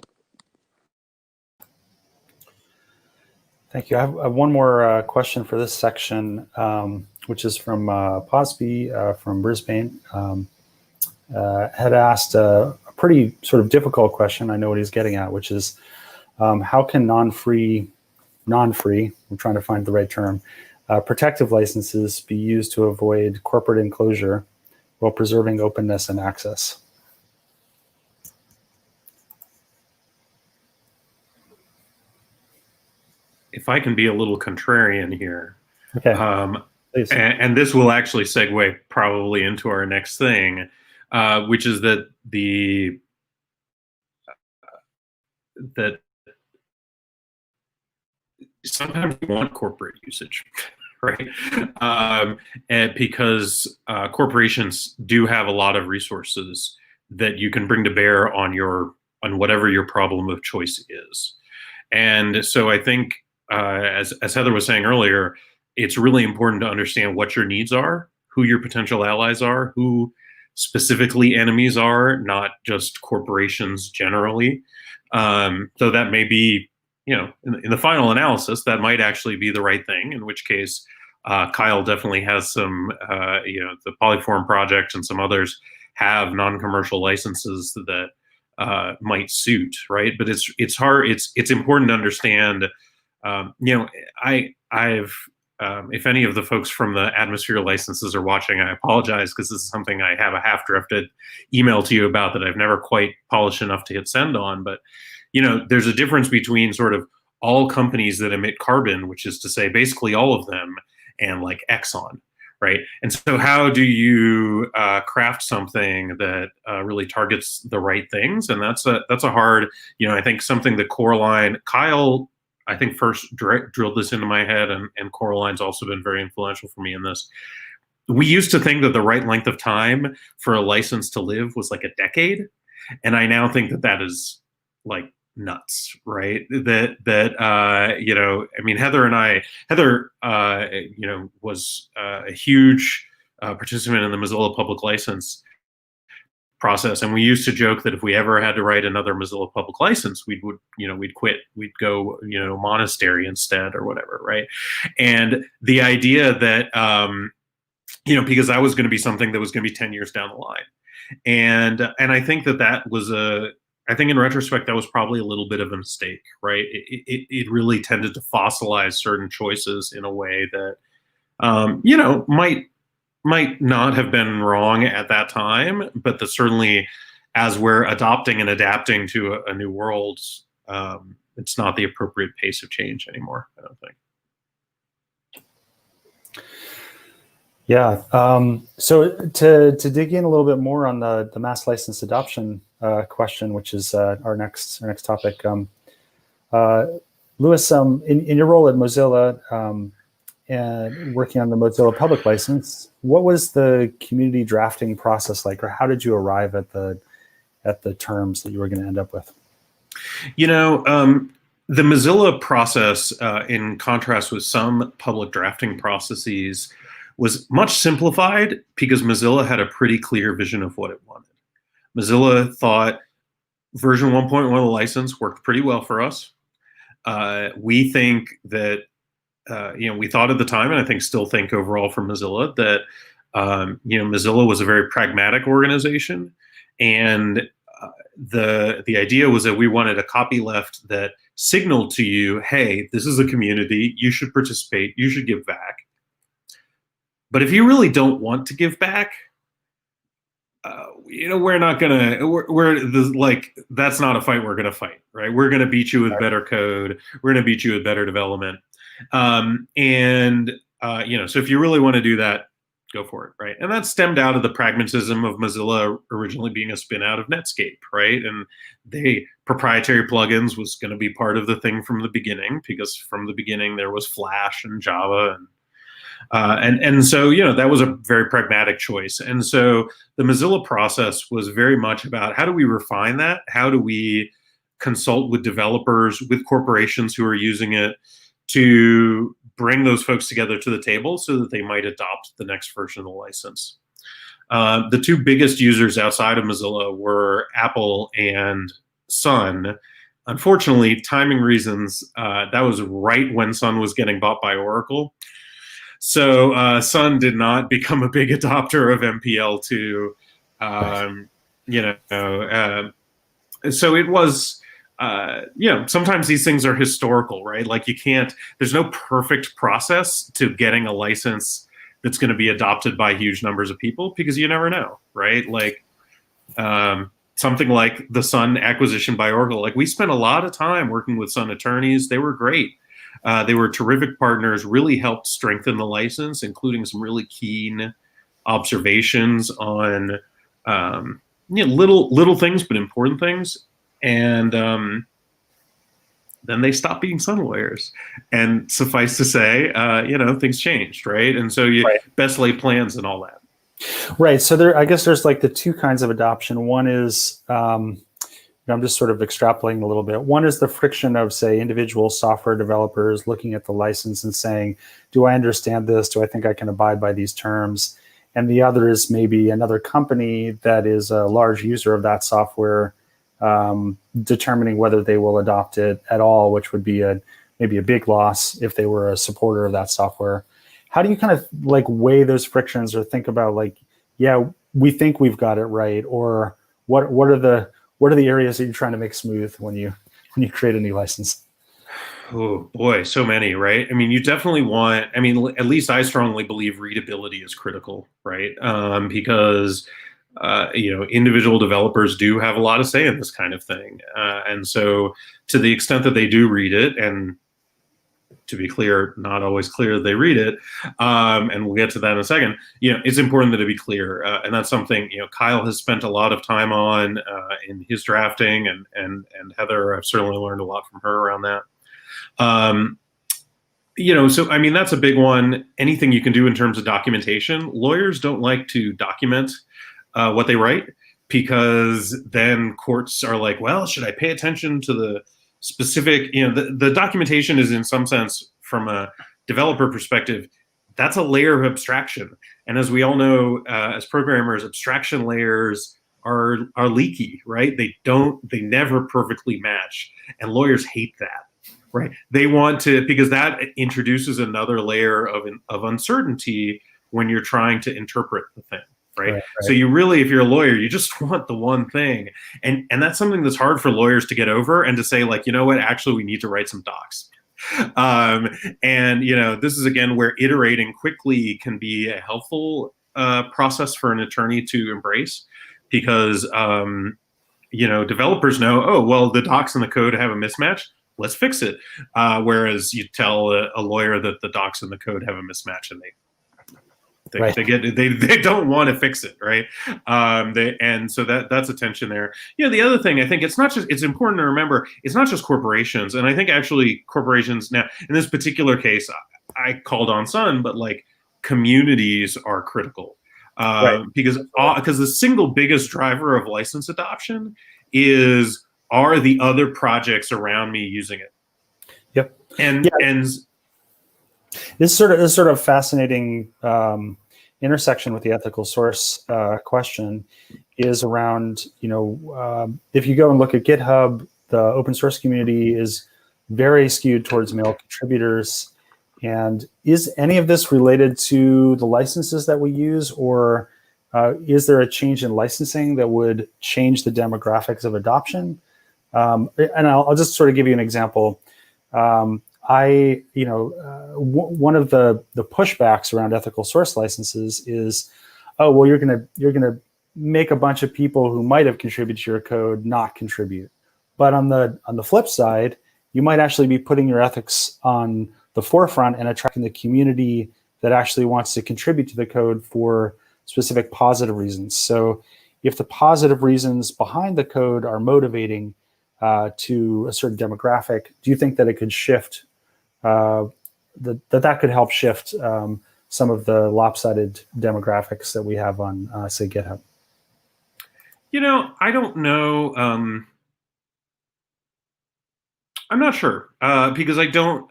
Thank you. I have one more question for this section, which is from Posby from Brisbane. Had asked a pretty sort of difficult question. I know what he's getting at, which is how can non-free, I'm trying to find the right term, protective licenses be used to avoid corporate enclosure while preserving openness and access? If I can be a little contrarian here, Okay, please. and this will actually segue probably into our next thing, which is that that sometimes we want corporate usage, right? And because corporations do have a lot of resources that you can bring to bear on whatever your problem of choice is. And so I think, as Heather was saying earlier, it's really important to understand what your needs are, who your potential allies are, who specifically enemies are, not just corporations generally. So that may be, in the final analysis, that might actually be the right thing, in which case Kyle definitely has some, the Polyform project and some others have non-commercial licenses that might suit, right? But it's hard. It's important to understand. I've if any of the folks from the Atmosphere licenses are watching, I apologize, because this is something I have a half-drafted email to you about that I've never quite polished enough to hit send on. But there's a difference between sort of all companies that emit carbon, which is to say basically all of them, and like Exxon. Right. And so how do you craft something that really targets the right things? And that's a hard, I think something that Kyle, I think first drilled this into my head, and Coraline's also been very influential for me in this. We used to think that the right length of time for a license to live was like a decade. And I now think that is like nuts, right? I mean, Heather, was a huge participant in the Mozilla public license process, and we used to joke that if we ever had to write another Mozilla public license, we'd quit, we'd go, monastery instead or whatever, right? And the idea that, because that was going to be something that was going to be 10 years down the line, and I think that was I think in retrospect, that was probably a little bit of a mistake, right? It really tended to fossilize certain choices in a way that, might not have been wrong at that time, but that certainly, as we're adopting and adapting to a new world, it's not the appropriate pace of change anymore, I don't think. Yeah. So to dig in a little bit more on the mass license adoption question, which is our next topic, Louis, in your role at Mozilla and working on the Mozilla public license, what was the community drafting process like, or how did you arrive at the terms that you were going to end up with? You know, the Mozilla process, in contrast with some public drafting processes, was much simplified because Mozilla had a pretty clear vision of what it wanted. Mozilla thought version 1.1 of the license worked pretty well for us. We think that, we thought at the time, and I think still think overall for Mozilla, that, Mozilla was a very pragmatic organization. And the idea was that we wanted a copyleft that signaled to you, hey, this is a community, you should participate, you should give back. But if you really don't want to give back, we're not gonna. That's not a fight we're gonna fight, right? We're gonna beat you with better code. We're gonna beat you with better development. So if you really want to do that, go for it, right? And that stemmed out of the pragmatism of Mozilla originally being a spin out of Netscape, right? And proprietary plugins was going to be part of the thing from the beginning, because from the beginning there was Flash and Java and so that was a very pragmatic choice. And so the Mozilla process was very much about, how do we refine that? How do we consult with developers, with corporations who are using it, to bring those folks together to the table so that they might adopt the next version of the license. The two biggest users outside of Mozilla were Apple and Sun. Unfortunately, timing reasons, that was right when Sun was getting bought by Oracle. So Sun did not become a big adopter of MPL2. So it was, sometimes these things are historical, right? Like there's no perfect process to getting a license that's going to be adopted by huge numbers of people, because you never know, right? Like something like the Sun acquisition by Oracle, like we spent a lot of time working with Sun attorneys. They were great. They were terrific partners, really helped strengthen the license, including some really keen observations on little things, but important things. And then they stopped being Sun lawyers. And suffice to say, things changed, right? And so best laid plans and all that. Right. So I guess there's like the two kinds of adoption. One is, I'm just sort of extrapolating a little bit. One is the friction of, say, individual software developers looking at the license and saying, do I understand this? Do I think I can abide by these terms? And the other is maybe another company that is a large user of that software, determining whether they will adopt it at all, which would be maybe a big loss if they were a supporter of that software. How do you kind of like weigh those frictions, or think about like, yeah, we think we've got it right, or what are the areas that you're trying to make smooth when you create a new license? Oh boy, so many, right? I mean, you definitely want, at least I strongly believe readability is critical, right? Because individual developers do have a lot of say in this kind of thing. And so to the extent that they do read it, and to be clear, not always clear that they read it, and we'll get to that in a second, it's important that it be clear. And that's something, Kyle has spent a lot of time on in his drafting, and Heather, I've certainly learned a lot from her around that. So, that's a big one. Anything you can do in terms of documentation. Lawyers don't like to document what they write, because then courts are like, well, should I pay attention to the specific, the documentation is, in some sense, from a developer perspective, that's a layer of abstraction. And as we all know, as programmers, abstraction layers are leaky, right? They never perfectly match. And lawyers hate that, right? They want to, because that introduces another layer of uncertainty when you're trying to interpret the thing. Right? So you really, if you're a lawyer, you just want the one thing. And that's something that's hard for lawyers to get over, and to say, like, you know what, actually we need to write some docs. This is again where iterating quickly can be a helpful process for an attorney to embrace, because developers know, oh, well, the docs and the code have a mismatch, let's fix it. Whereas you tell a lawyer that the docs and the code have a mismatch, and Right. They don't want to fix it, right? And so that's a tension there. The other thing, I think it's important to remember, it's not just corporations, and I think actually corporations now in this particular case, I called on Sun, but like communities are critical. Right. Because the single biggest driver of license adoption are the other projects around me using it. Yep. And this sort of fascinating intersection with the ethical source question is around, if you go and look at GitHub, the open source community is very skewed towards male contributors. And is any of this related to the licenses that we use, or is there a change in licensing that would change the demographics of adoption? And I'll just sort of give you an example. One of the pushbacks around ethical source licenses is, oh, well, you're gonna make a bunch of people who might have contributed to your code not contribute. But on the flip side, you might actually be putting your ethics on the forefront and attracting the community that actually wants to contribute to the code for specific positive reasons. So if the positive reasons behind the code are motivating to a certain demographic, do you think that it could shift, that could help shift some of the lopsided demographics that we have on, say, GitHub? I don't know. I'm not sure because I'm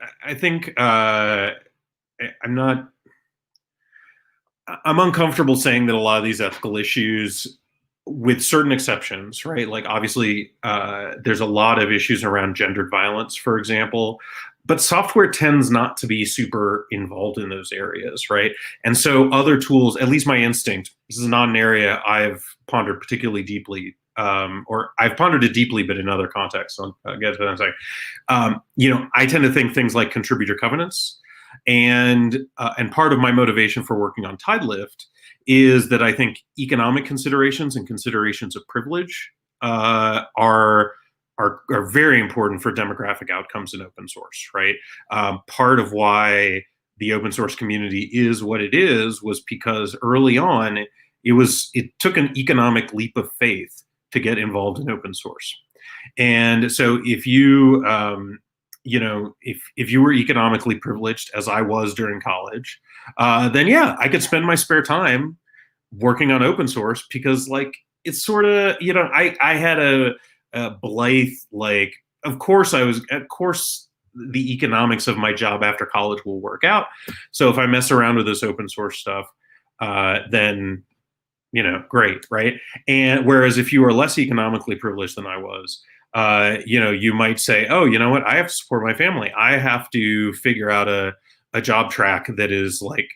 uncomfortable saying that a lot of these ethical issues, with certain exceptions, right? Like obviously there's a lot of issues around gendered violence, for example, but software tends not to be super involved in those areas, right? And so other tools, at least my instinct, this is not an area I've pondered particularly deeply, or I've pondered it deeply, but in other contexts. I'll get to that in a second. I tend to think things like contributor covenants, and part of my motivation for working on Copyleft is that I think economic considerations and considerations of privilege are very important for demographic outcomes in open source, right? Part of why the open source community is what it is was because early on it took an economic leap of faith to get involved in open source. And so if you if you were economically privileged, as I was during college, then yeah, I could spend my spare time working on open source because like it's sort of, I had a blithe, like, of course the economics of my job after college will work out. So if I mess around with this open source stuff, then, great, right? And whereas if you are less economically privileged than I was, you might say, oh, you know what? I have to support my family. I have to figure out a job track that is like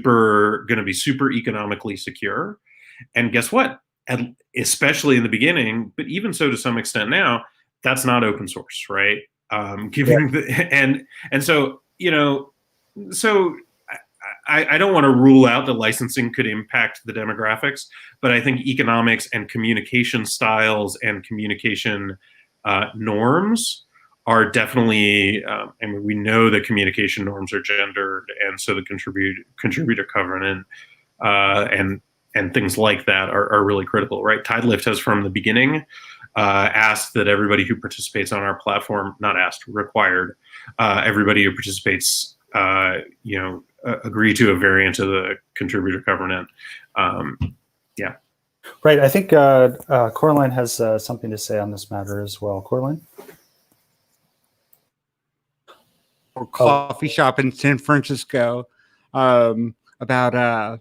going to be super economically secure. And guess what? And especially in the beginning, but even so to some extent now, that's not open source, right? So I don't want to rule out that licensing could impact the demographics, but I think economics and communication styles and communication norms are definitely, we know that communication norms are gendered, and so the contributor covenant and things like that are really critical, right? Copyleft has from the beginning asked that everybody who participates on our platform, not asked, required, everybody who participates, agree to a variant of the contributor covenant. Yeah. Right. I think Coraline has something to say on this matter as well. Coraline? Or coffee shop in San Francisco about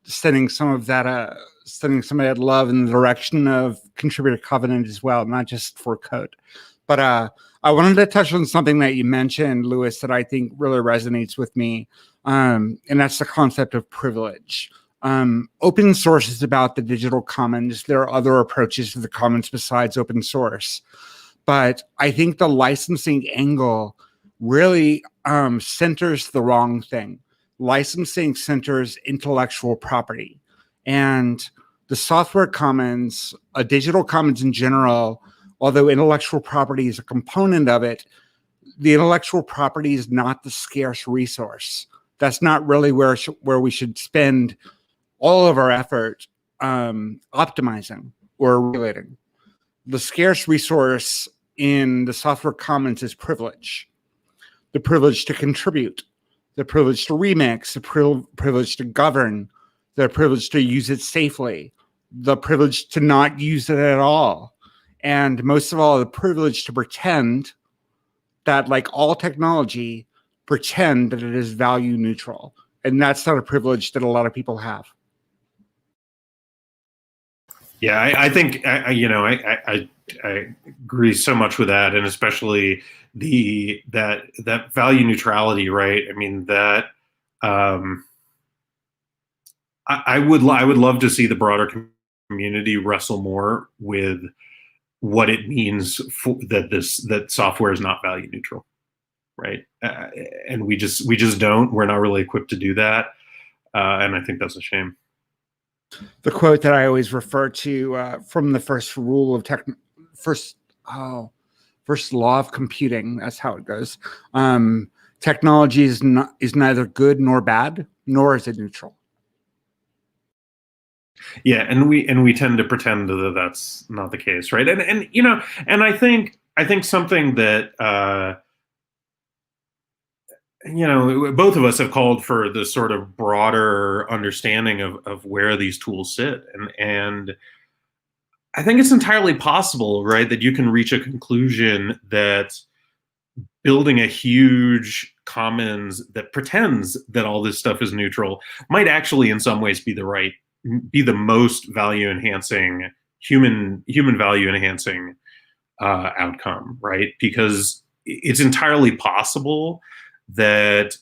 sending some of that love in the direction of contributor covenant as well, not just for code. But I wanted to touch on something that you mentioned, Louis, that I think really resonates with me, and that's the concept of privilege. Open source is about the digital commons. There are other approaches to the commons besides open source. But I think the licensing angle really centers the wrong thing. Licensing centers intellectual property. And the software commons, digital commons in general, although intellectual property is a component of it, the intellectual property is not the scarce resource. That's not really where we should spend all of our effort optimizing or regulating. The scarce resource in the software commons is privilege. The privilege to contribute, the privilege to remix, the privilege to govern, the privilege to use it safely, the privilege to not use it at all, and most of all, the privilege to pretend that, like all technology, pretend that it is value neutral. And that's not a privilege that a lot of people have. Yeah, I think I agree so much with that, and especially that value neutrality, right? I mean that I would love to see the broader community wrestle more with what it means that software is not value neutral, right? And we just don't. We're not really equipped to do that, and I think that's a shame. The quote that I always refer to from the first rule of first law of computing. That's how it goes. Technology is neither good nor bad, nor is it neutral. Yeah, and we tend to pretend that that's not the case, right? And I think something that both of us have called for the sort of broader understanding of where these tools sit, and I think it's entirely possible, right, that you can reach a conclusion that building a huge commons that pretends that all this stuff is neutral might actually in some ways be the most value enhancing human value enhancing outcome, right? Because it's entirely possible that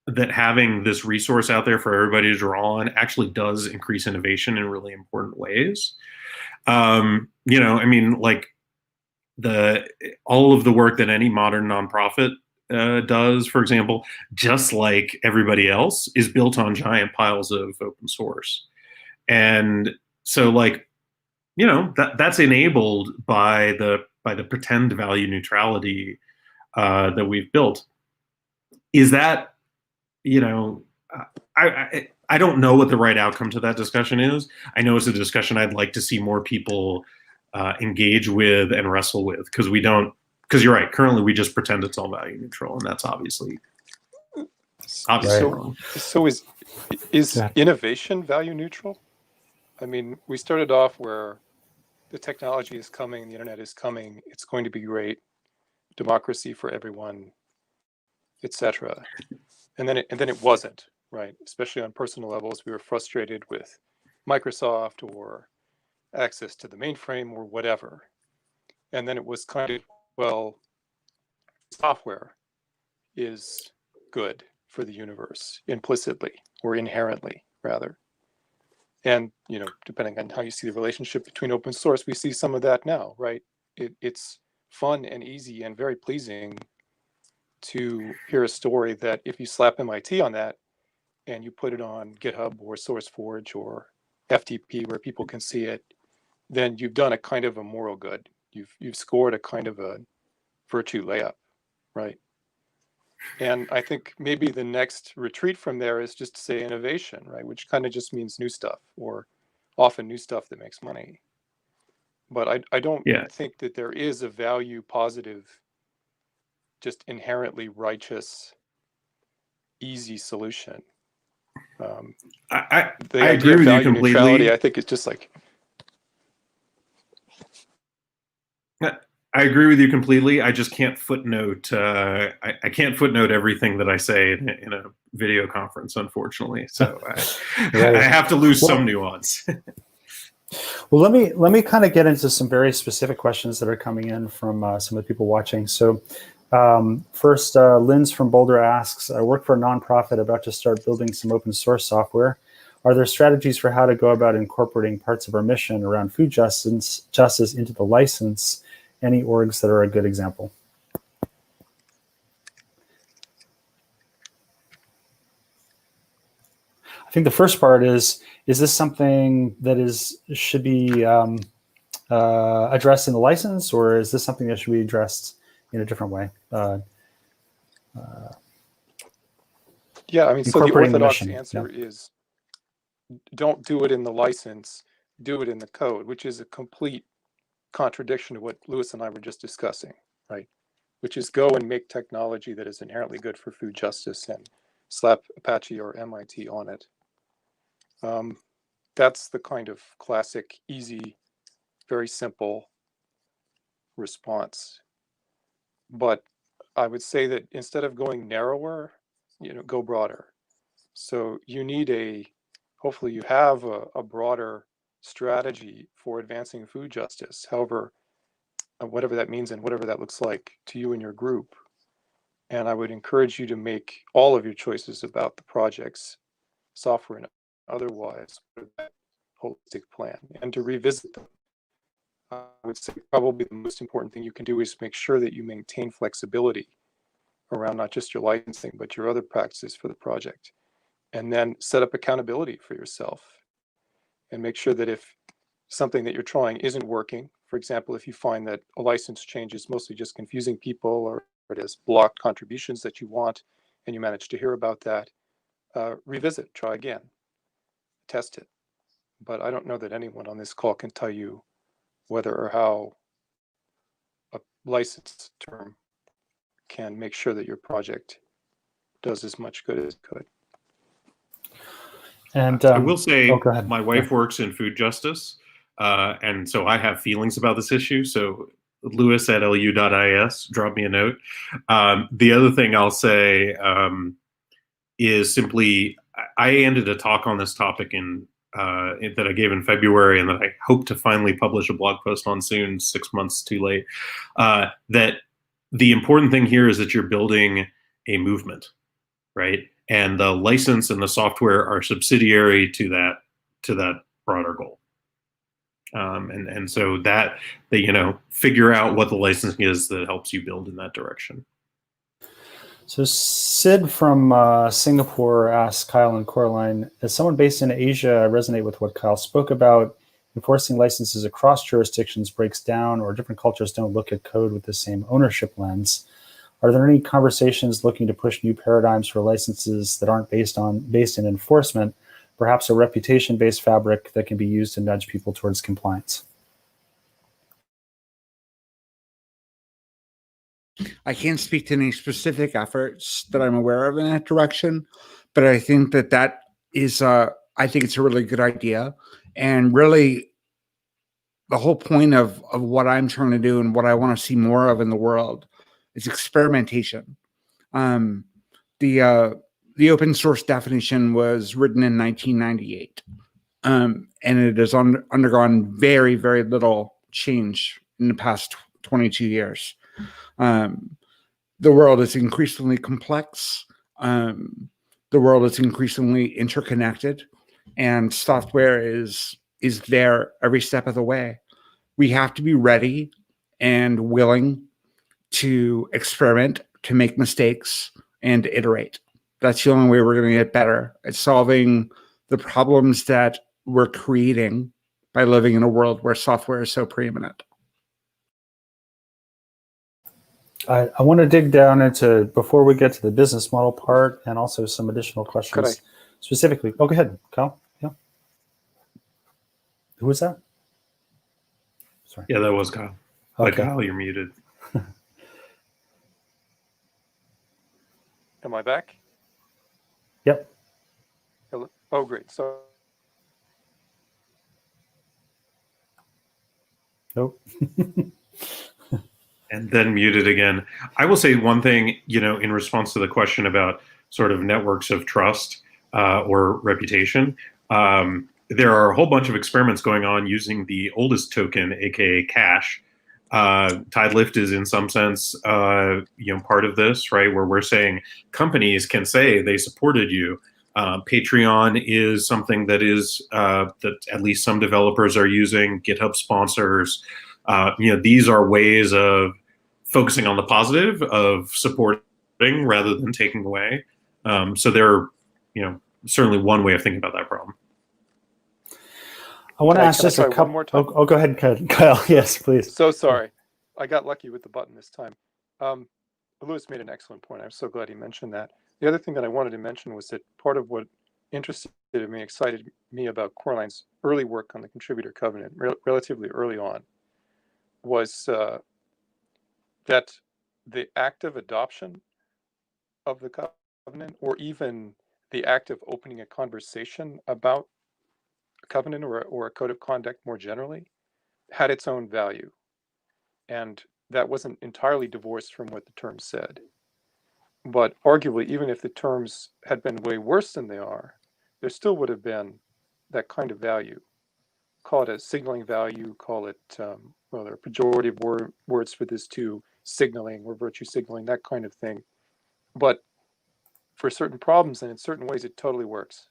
that having this resource out there for everybody to draw on actually does increase innovation in really important ways. I mean, like all of the work that any modern nonprofit does, for example, just like everybody else, is built on giant piles of open source. And so, like, that's enabled by the pretend value neutrality that we've built. Is that, I don't know what the right outcome to that discussion is. I know it's a discussion I'd like to see more people engage with and wrestle with, because you're right, currently we just pretend it's all value neutral, and that's obviously wrong. So is innovation value neutral? I mean, we started off where the technology is coming, the internet is coming, it's going to be great, democracy for everyone, etc. And then it wasn't, right? Especially on personal levels, we were frustrated with Microsoft or access to the mainframe or whatever. And then it was kind of, well, software is good for the universe implicitly, or inherently rather. And, depending on how you see the relationship between open source, we see some of that now, right? It's fun and easy and very pleasing to hear a story that if you slap MIT on that and you put it on GitHub or SourceForge or FTP where people can see it, then you've done a kind of a moral good. You've scored a kind of a virtue layup, right? And I think maybe the next retreat from there is just to say innovation, right? Which kind of just means new stuff, or often new stuff that makes money. But I don't think that there is a value positive, just inherently righteous, easy solution. I agree with you completely. I think it's just like, I agree with you completely. I just can't footnote. I can't footnote everything that I say in a video conference, unfortunately. So I have to lose some nuance. Well, let me kind of get into some very specific questions that are coming in from some of the people watching. So first, Lynn's from Boulder asks, I work for a nonprofit about to start building some open source software. Are there strategies for how to go about incorporating parts of our mission around food justice into the license? Any orgs that are a good example? I think the first part is this something that should be addressed in the license, or is this something that should be addressed in a different way? Yeah, I mean, so the incorporating the orthodox mission. answer is don't do it in the license, do it in the code, which is a complete contradiction to what Lewis and I were just discussing, right? Which is go and make technology that is inherently good for food justice and slap Apache or MIT on it. That's the kind of classic, easy, very simple response. But I would say that instead of going narrower, go broader. So you need hopefully you have a broader strategy for advancing food justice, however, whatever that means and whatever that looks like to you and your group. And I would encourage you to make all of your choices about the projects, software and otherwise, with that holistic plan and to revisit them. I would say probably the most important thing you can do is make sure that you maintain flexibility around not just your licensing, but your other practices for the project. And then set up accountability for yourself and make sure that if something that you're trying isn't working, for example, if you find that a license change is mostly just confusing people or it has blocked contributions that you want and you manage to hear about that, revisit, try again, test it. But I don't know that anyone on this call can tell you whether or how a license term can make sure that your project does as much good as it could. And I will say, my wife Yeah. works in food justice, and so I have feelings about this issue. So Lewis at lu.is, drop me a note. The other thing I'll say is simply, I ended a talk on this topic that I gave in February, and that I hope to finally publish a blog post on soon, 6 months too late. That the important thing here is that you're building a movement, right? And the license and the software are subsidiary to that broader goal. And so that figure out what the licensing is that helps you build in that direction. So Sid from Singapore asked Kyle and Coraline, as someone based in Asia, I resonate with what Kyle spoke about. Enforcing licenses across jurisdictions breaks down, or different cultures don't look at code with the same ownership lens. Are there any conversations looking to push new paradigms for licenses that aren't based in enforcement, perhaps a reputation-based fabric that can be used to nudge people towards compliance? I can't speak to any specific efforts that I'm aware of in that direction, but I think that is, I think it's a really good idea. And really, the whole point of what I'm trying to do and what I want to see more of in the world is experimentation. The open source definition was written in 1998, and it has undergone very, very little change in the past 22 years. The world is increasingly complex. The world is increasingly interconnected, and software is there every step of the way. We have to be ready and willing to experiment, to make mistakes, and to iterate. That's the only way we're going to get better at solving the problems that we're creating by living in a world where software is so preeminent. I want to dig down into, before we get to the business model part, and also some additional questions specifically. Oh, go ahead, Kyle. Yeah. Who was that? Sorry. Yeah, that was Kyle. Okay. Kyle, you're muted. Am I back? Yep. Hello? Oh, great. So. Nope. And then muted again. I will say one thing, in response to the question about sort of networks of trust or reputation. There are a whole bunch of experiments going on using the oldest token, aka cash. Copyleft is in some sense, part of this, right? Where we're saying companies can say they supported you. Patreon is something that is that at least some developers are using. GitHub sponsors. These are ways of focusing on the positive, of supporting rather than taking away. So they're, certainly one way of thinking about that problem. I want to ask just a couple more time. Oh, go ahead, Kyle. Yes, please. So sorry. I got lucky with the button this time. Lewis made an excellent point. I'm so glad he mentioned that. The other thing that I wanted to mention was that part of what interested me, excited me about Coreline's early work on the contributor covenant, relatively early on, was that the active adoption of the covenant, or even the act of opening a conversation about a covenant or a code of conduct more generally, had its own value. And that wasn't entirely divorced from what the term said. But arguably, even if the terms had been way worse than they are, there still would have been that kind of value. Call it a signaling value, call it, well, there are pejorative words for this too, signaling or virtue signaling, that kind of thing. But for certain problems and in certain ways, it totally works.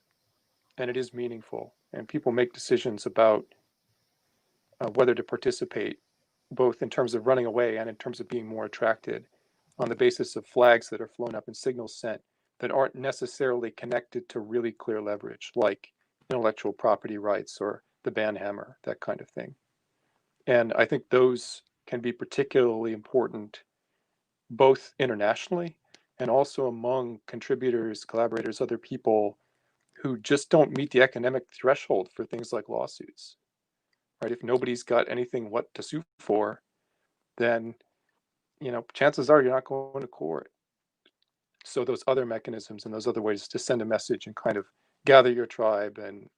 And it is meaningful. And people make decisions about whether to participate, both in terms of running away and in terms of being more attracted, on the basis of flags that are flown up and signals sent that aren't necessarily connected to really clear leverage, like intellectual property rights or the ban hammer, that kind of thing. And I think those can be particularly important both internationally and also among contributors, collaborators, other people who just don't meet the economic threshold for things like lawsuits. Right? If nobody's got anything what to sue for, then chances are you're not going to court. So those other mechanisms and those other ways to send a message and kind of gather your tribe and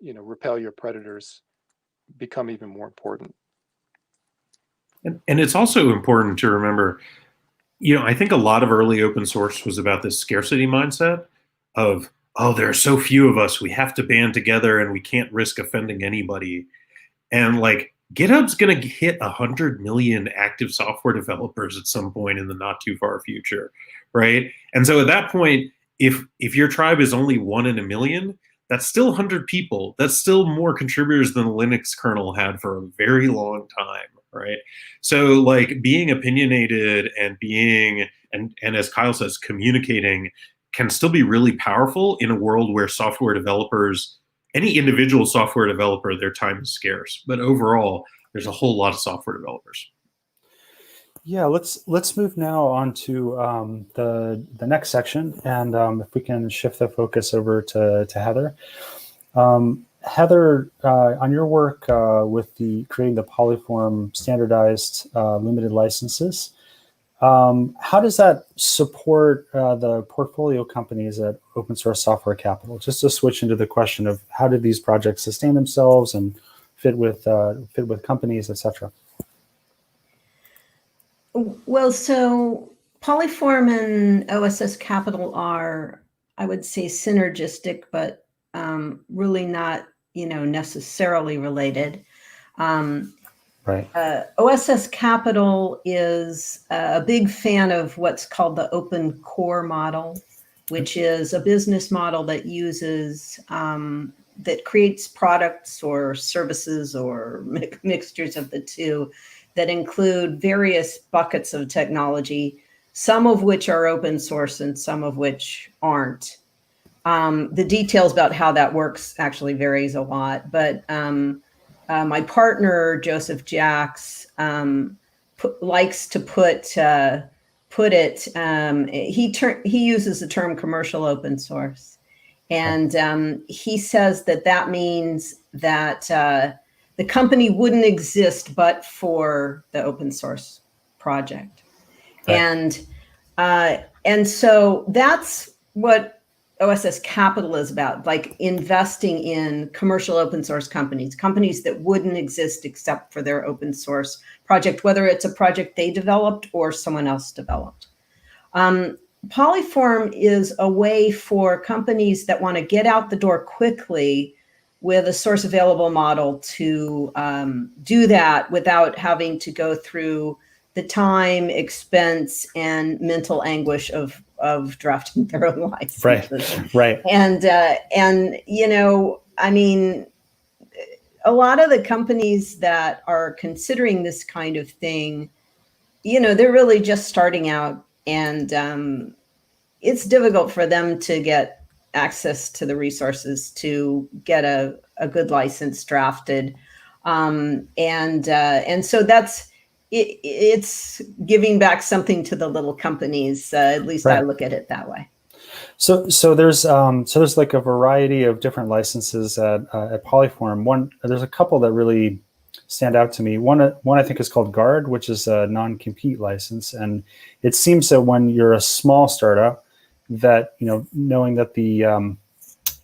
repel your predators become even more important. And it's also important to remember, I think a lot of early open source was about this scarcity mindset of, oh, there are so few of us, we have to band together and we can't risk offending anybody. And like GitHub's going to hit 100 million active software developers at some point in the not too far future, right? And so at that point, if your tribe is only 1 in a million, that's still 100 people. That's still more contributors than the Linux kernel had for a very long time, right? So like being opinionated and being, and as Kyle says, communicating can still be really powerful in a world where software developers, any individual software developer, their time is scarce. But overall, there's a whole lot of software developers. Yeah, let's move now on to the next section, and if we can shift the focus over to Heather. Heather, on your work with creating the Polyform standardized limited licenses, how does that support the portfolio companies at Open Source Software Capital? Just to switch into the question of how did these projects sustain themselves and fit with companies, etc. Well, so Polyform and OSS Capital are, I would say, synergistic, but really not, necessarily related. Right. OSS Capital is a big fan of what's called the open core model, which is a business model that uses, that creates products or services or mixtures of the two that include various buckets of technology, some of which are open source and some of which aren't. The details about how that works actually varies a lot, but my partner, Joseph Jacks, likes to put it, he uses the term commercial open source. And he says that means that the company wouldn't exist but for the open source project. Right. And so that's what OSS Capital is about, like investing in commercial open source companies that wouldn't exist except for their open source project, whether it's a project they developed or someone else developed. Polyform is a way for companies that want to get out the door quickly with a source available model to do that without having to go through the time, expense, and mental anguish of drafting their own licenses. Right. And I mean, a lot of the companies that are considering this kind of thing, they're really just starting out, and it's difficult for them to get access to the resources to get a good license drafted. And so it's giving back something to the little companies. At least right. I look at it that way. So there's like a variety of different licenses at Polyform. There's a couple that really stand out to me. One I think is called Guard, which is a non-compete license, and it seems that when you're a small startup, that knowing that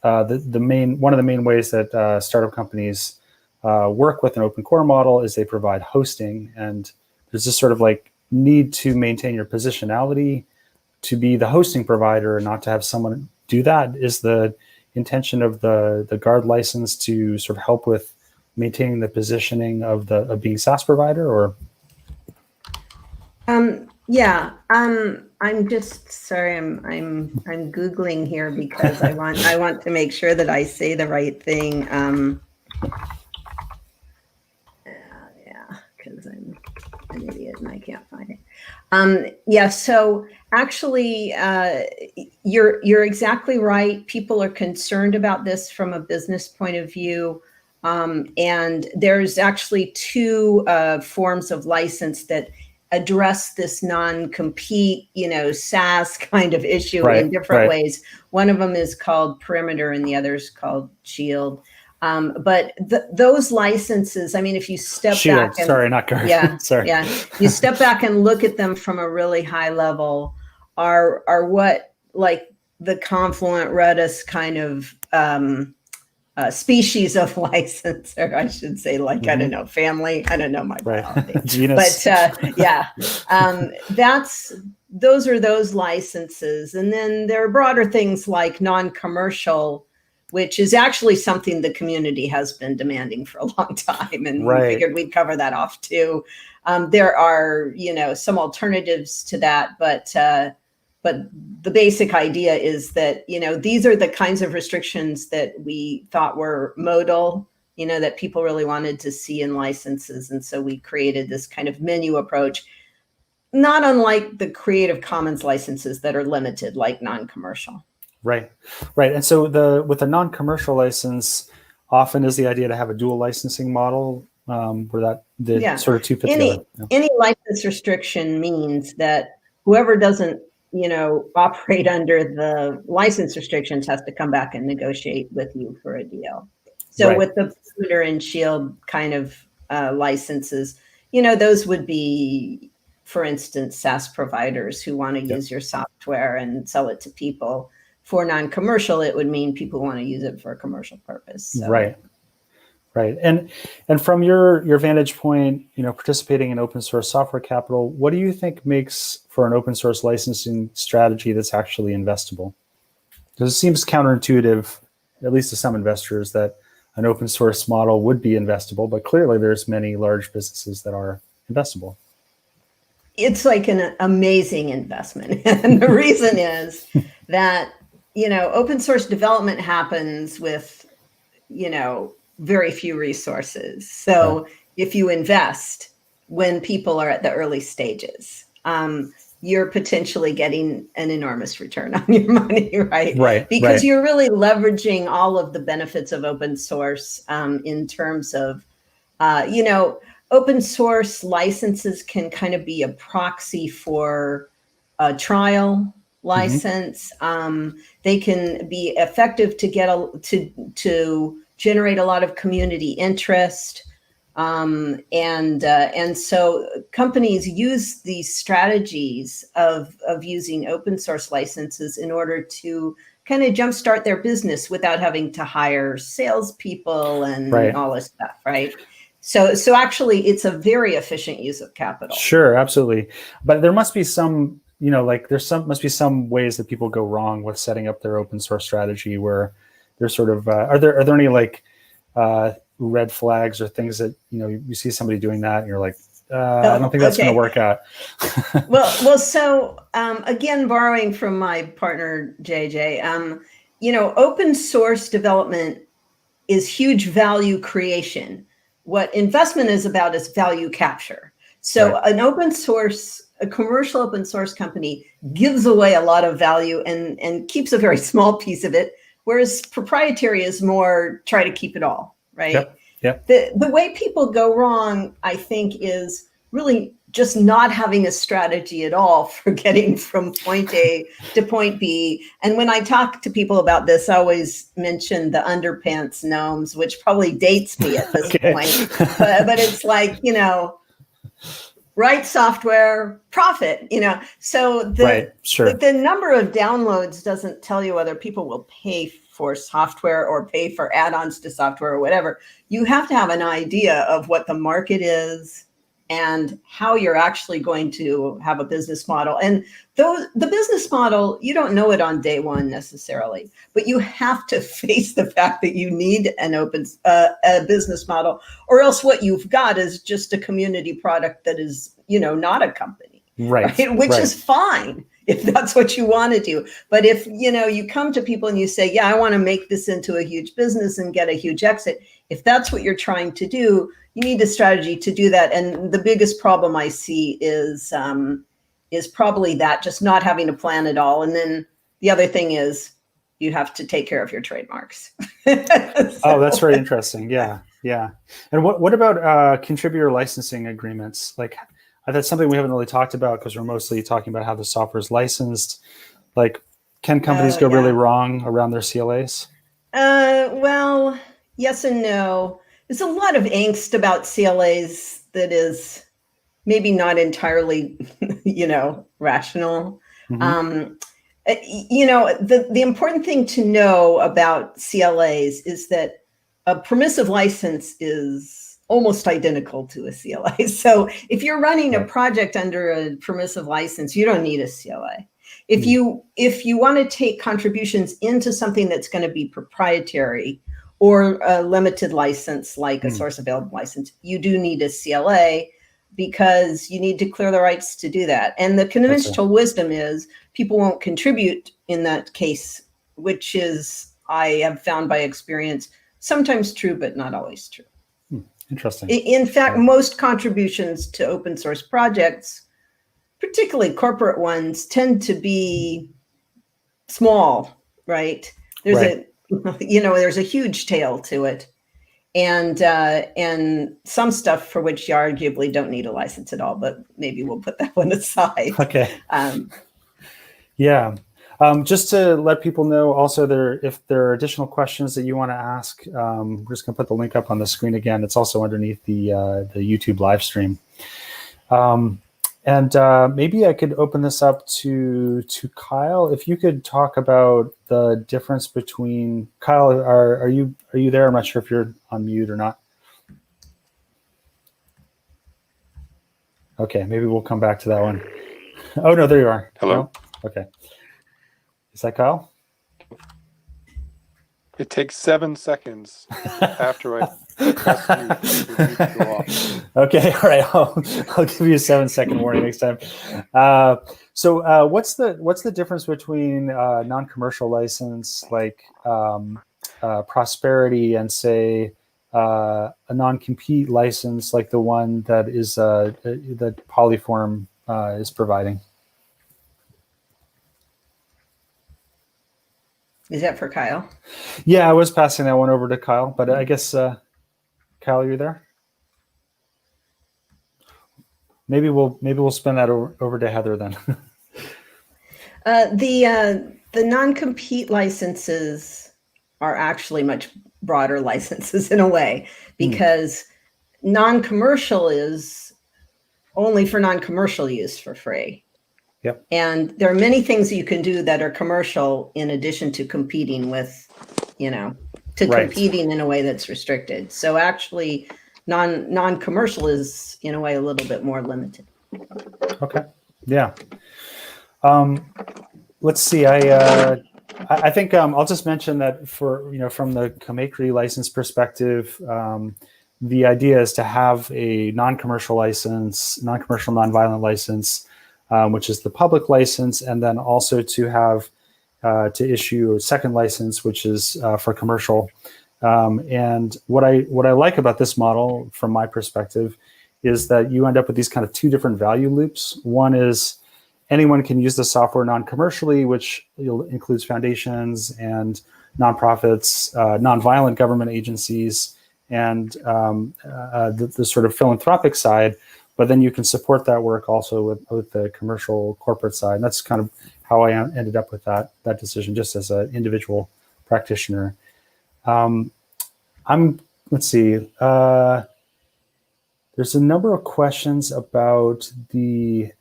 one of the main ways that startup companies work with an open core model is they provide hosting, and there's this sort of like need to maintain your positionality to be the hosting provider and not to have someone do that. Is the intention of the Guard license to sort of help with maintaining the positioning of being SaaS provider, or? Yeah. I'm just sorry. I'm Googling here because I want to make sure that I say the right thing. Yeah, because I'm an idiot and I can't find it. Yeah. So actually, you're exactly right. People are concerned about this from a business point of view. And there's actually two forms of license that address this non-compete, SaaS kind of issue in different ways. One of them is called Perimeter and the other is called Shield. But those licenses, I mean, if you step Shield, back and, sorry, not Guard. Yeah, sorry. Yeah, you step back and look at them from a really high level, are what like the Confluent Redis kind of species of license, or I should say, like, I don't know, family. I don't know my genus. But yeah, those are those licenses. And then there are broader things like non-commercial, which is actually something the community has been demanding for a long time. And we figured we'd cover that off too. There are, some alternatives to that, but the basic idea is that, these are the kinds of restrictions that we thought were modal, that people really wanted to see in licenses. And so we created this kind of menu approach, not unlike the Creative Commons licenses that are limited, like non-commercial. Right. And so with a non-commercial license, often is the idea to have a dual licensing model where sort of two put together. Any license restriction means that whoever doesn't operate under the license restrictions has to come back and negotiate with you for a deal. So with the Perimeter and Shield kind of licenses, those would be, for instance, SaaS providers who want to use your software and sell it to people. For non-commercial, it would mean people want to use it for a commercial purpose. So. Right. And from your vantage point, participating in open source software capital, what do you think makes for an open source licensing strategy that's actually investable? Because it seems counterintuitive, at least to some investors, that an open source model would be investable, but clearly there's many large businesses that are investable. It's like an amazing investment. And the reason is that, open source development happens with, very few resources. So if you invest when people are at the early stages, you're potentially getting an enormous return on your money, right? Because you're really leveraging all of the benefits of open source in terms of, open source licenses can kind of be a proxy for a trial license. They can be effective to get to generate a lot of community interest. And so companies use these strategies of using open source licenses in order to kind of jumpstart their business without having to hire salespeople and all this stuff, right? So actually, it's a very efficient use of capital. Sure, absolutely. But there must be some, must be some ways that people go wrong with setting up their open source strategy where they're sort of, are there any like red flags or things that, you see somebody doing that and you're like, I don't think that's going to work out. well, so again, borrowing from my partner, JJ, open source development is huge value creation. What investment is about is value capture. So an a commercial open source company gives away a lot of value and keeps a very small piece of it, whereas proprietary is more try to keep it all, right? Yep. The way people go wrong, I think, is really just not having a strategy at all for getting from point A to point B. And when I talk to people about this, I always mention the underpants gnomes, which probably dates me at this point. But it's like, write software, profit, So the number of downloads doesn't tell you whether people will pay for software or pay for add-ons to software or whatever. You have to have an idea of what the market is and how you're actually going to have a business model. And the business model, you don't know it on day one necessarily, but you have to face the fact that you need an a business model, or else what you've got is just a community product that is, not a company, right? Which is fine if that's what you want to do. But if, you come to people and you say, yeah, I want to make this into a huge business and get a huge exit. If that's what you're trying to do, you need a strategy to do that. And the biggest problem I see is probably that, just not having a plan at all. And then the other thing is you have to take care of your trademarks. Oh, that's very interesting. Yeah. And what about contributor licensing agreements? Like, that's something we haven't really talked about because we're mostly talking about how the software is licensed. Like, can companies go really wrong around their CLAs? Well, yes and no. There's a lot of angst about CLAs that is maybe not entirely, rational. Mm-hmm. The important thing to know about CLAs is that a permissive license is almost identical to a CLA. So if you're running a project under a permissive license, you don't need a CLA. If you want to take contributions into something that's going to be proprietary or a limited license, like a source available license, you do need a CLA because you need to clear the rights to do that. And the conventional wisdom is people won't contribute in that case, which is, I have found by experience, sometimes true, but not always true. Interesting. In fact, most contributions to open source projects, particularly corporate ones, tend to be small, right? There's there's a huge tail to it, and some stuff for which you arguably don't need a license at all. But maybe we'll put that one aside. Okay. Just to let people know, also, if there are additional questions that you want to ask, we're just going to put the link up on the screen again. It's also underneath the YouTube live stream. And maybe I could open this up to Kyle. If you could talk about the difference between Kyle, are you there? I'm not sure if you're on mute or not. Okay, maybe we'll come back to that one. Oh no, there you are. Hello. Oh, okay. Is that Kyle? It takes 7 seconds after I press mute for mute to go off. Okay, all right. I'll give you a 7-second warning next time. So what's the difference between non-commercial license like Prosperity and say a non-compete license like the one that is that Polyform is providing? Is that for Kyle? Yeah, I was passing that one over to Kyle, but I guess Kyle, you're there. Maybe we'll spin that over to Heather then. The non-compete licenses are actually much broader licenses in a way, because non-commercial is only for non-commercial use for free. Yep. And there are many things you can do that are commercial in addition to competing with, competing in a way that's restricted. So actually non-commercial is in a way a little bit more limited. Okay. Yeah. Let's see. I think I'll just mention that for, from the Comakery license perspective, the idea is to have a non-commercial license, non-commercial, non-violent license, which is the public license, and then also to have to issue a second license, which is for commercial. And what I like about this model, from my perspective, is that you end up with these kind of two different value loops. One is anyone can use the software non-commercially, which includes foundations and nonprofits, non-violent government agencies, and the sort of philanthropic side. but then you can support that work also with the commercial corporate side. And that's kind of how I ended up with that decision, just as an individual practitioner. Let's see. There's a number of questions about the,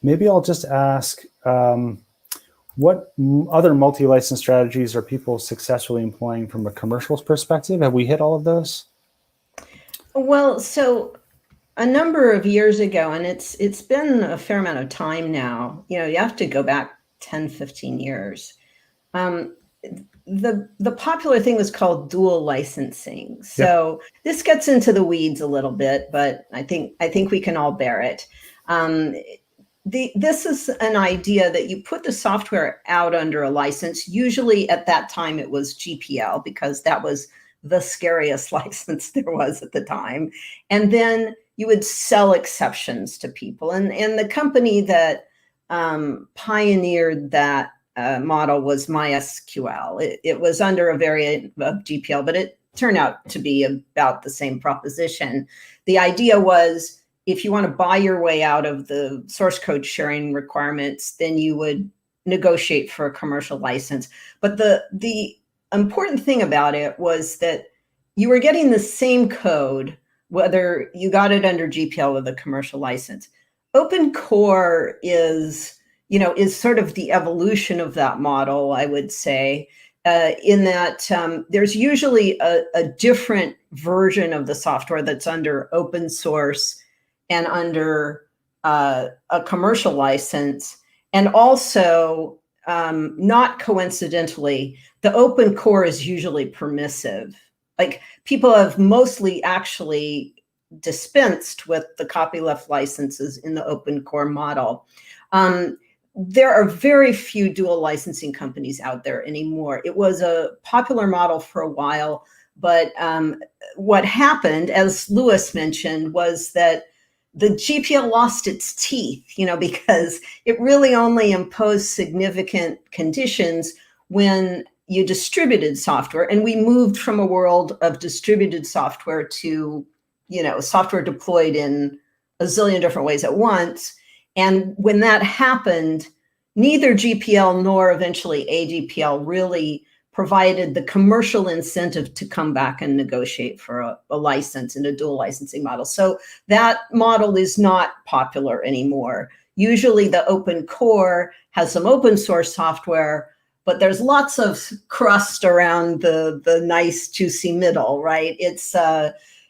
maybe I'll just ask, what other multi-license strategies are people successfully employing from a commercial perspective? Have we hit all of those? Well, so a number of years ago, and it's been a fair amount of time now, you have to go back 10, 15 years. The popular thing was called dual licensing. So this gets into the weeds a little bit, but I think we can all bear it. This is an idea that you put the software out under a license. Usually at that time it was GPL, because that was the scariest license there was at the time. And then you would sell exceptions to people. And the company that pioneered that model was MySQL. It was under a variant of GPL, but it turned out to be about the same proposition. The idea was, if you want to buy your way out of the source code sharing requirements, then you would negotiate for a commercial license. But the important thing about it was that you were getting the same code, whether you got it under GPL with a commercial license. Open core is sort of the evolution of that model, I would say, in that there's usually a different version of the software that's under open source and under a commercial license. And also, not coincidentally, the open core is usually permissive. Like, people have mostly actually dispensed with the copyleft licenses in the open core model. There are very few dual licensing companies out there anymore. It was a popular model for a while, but what happened, as Lewis mentioned, was that the GPL lost its teeth, because it really only imposed significant conditions when you distributed software. And we moved from a world of distributed software to, software deployed in a zillion different ways at once. And when that happened, neither GPL nor eventually AGPL really provided the commercial incentive to come back and negotiate for a license in a dual licensing model. So that model is not popular anymore. Usually the open core has some open source software, but there's lots of crust around the nice juicy middle, right? It's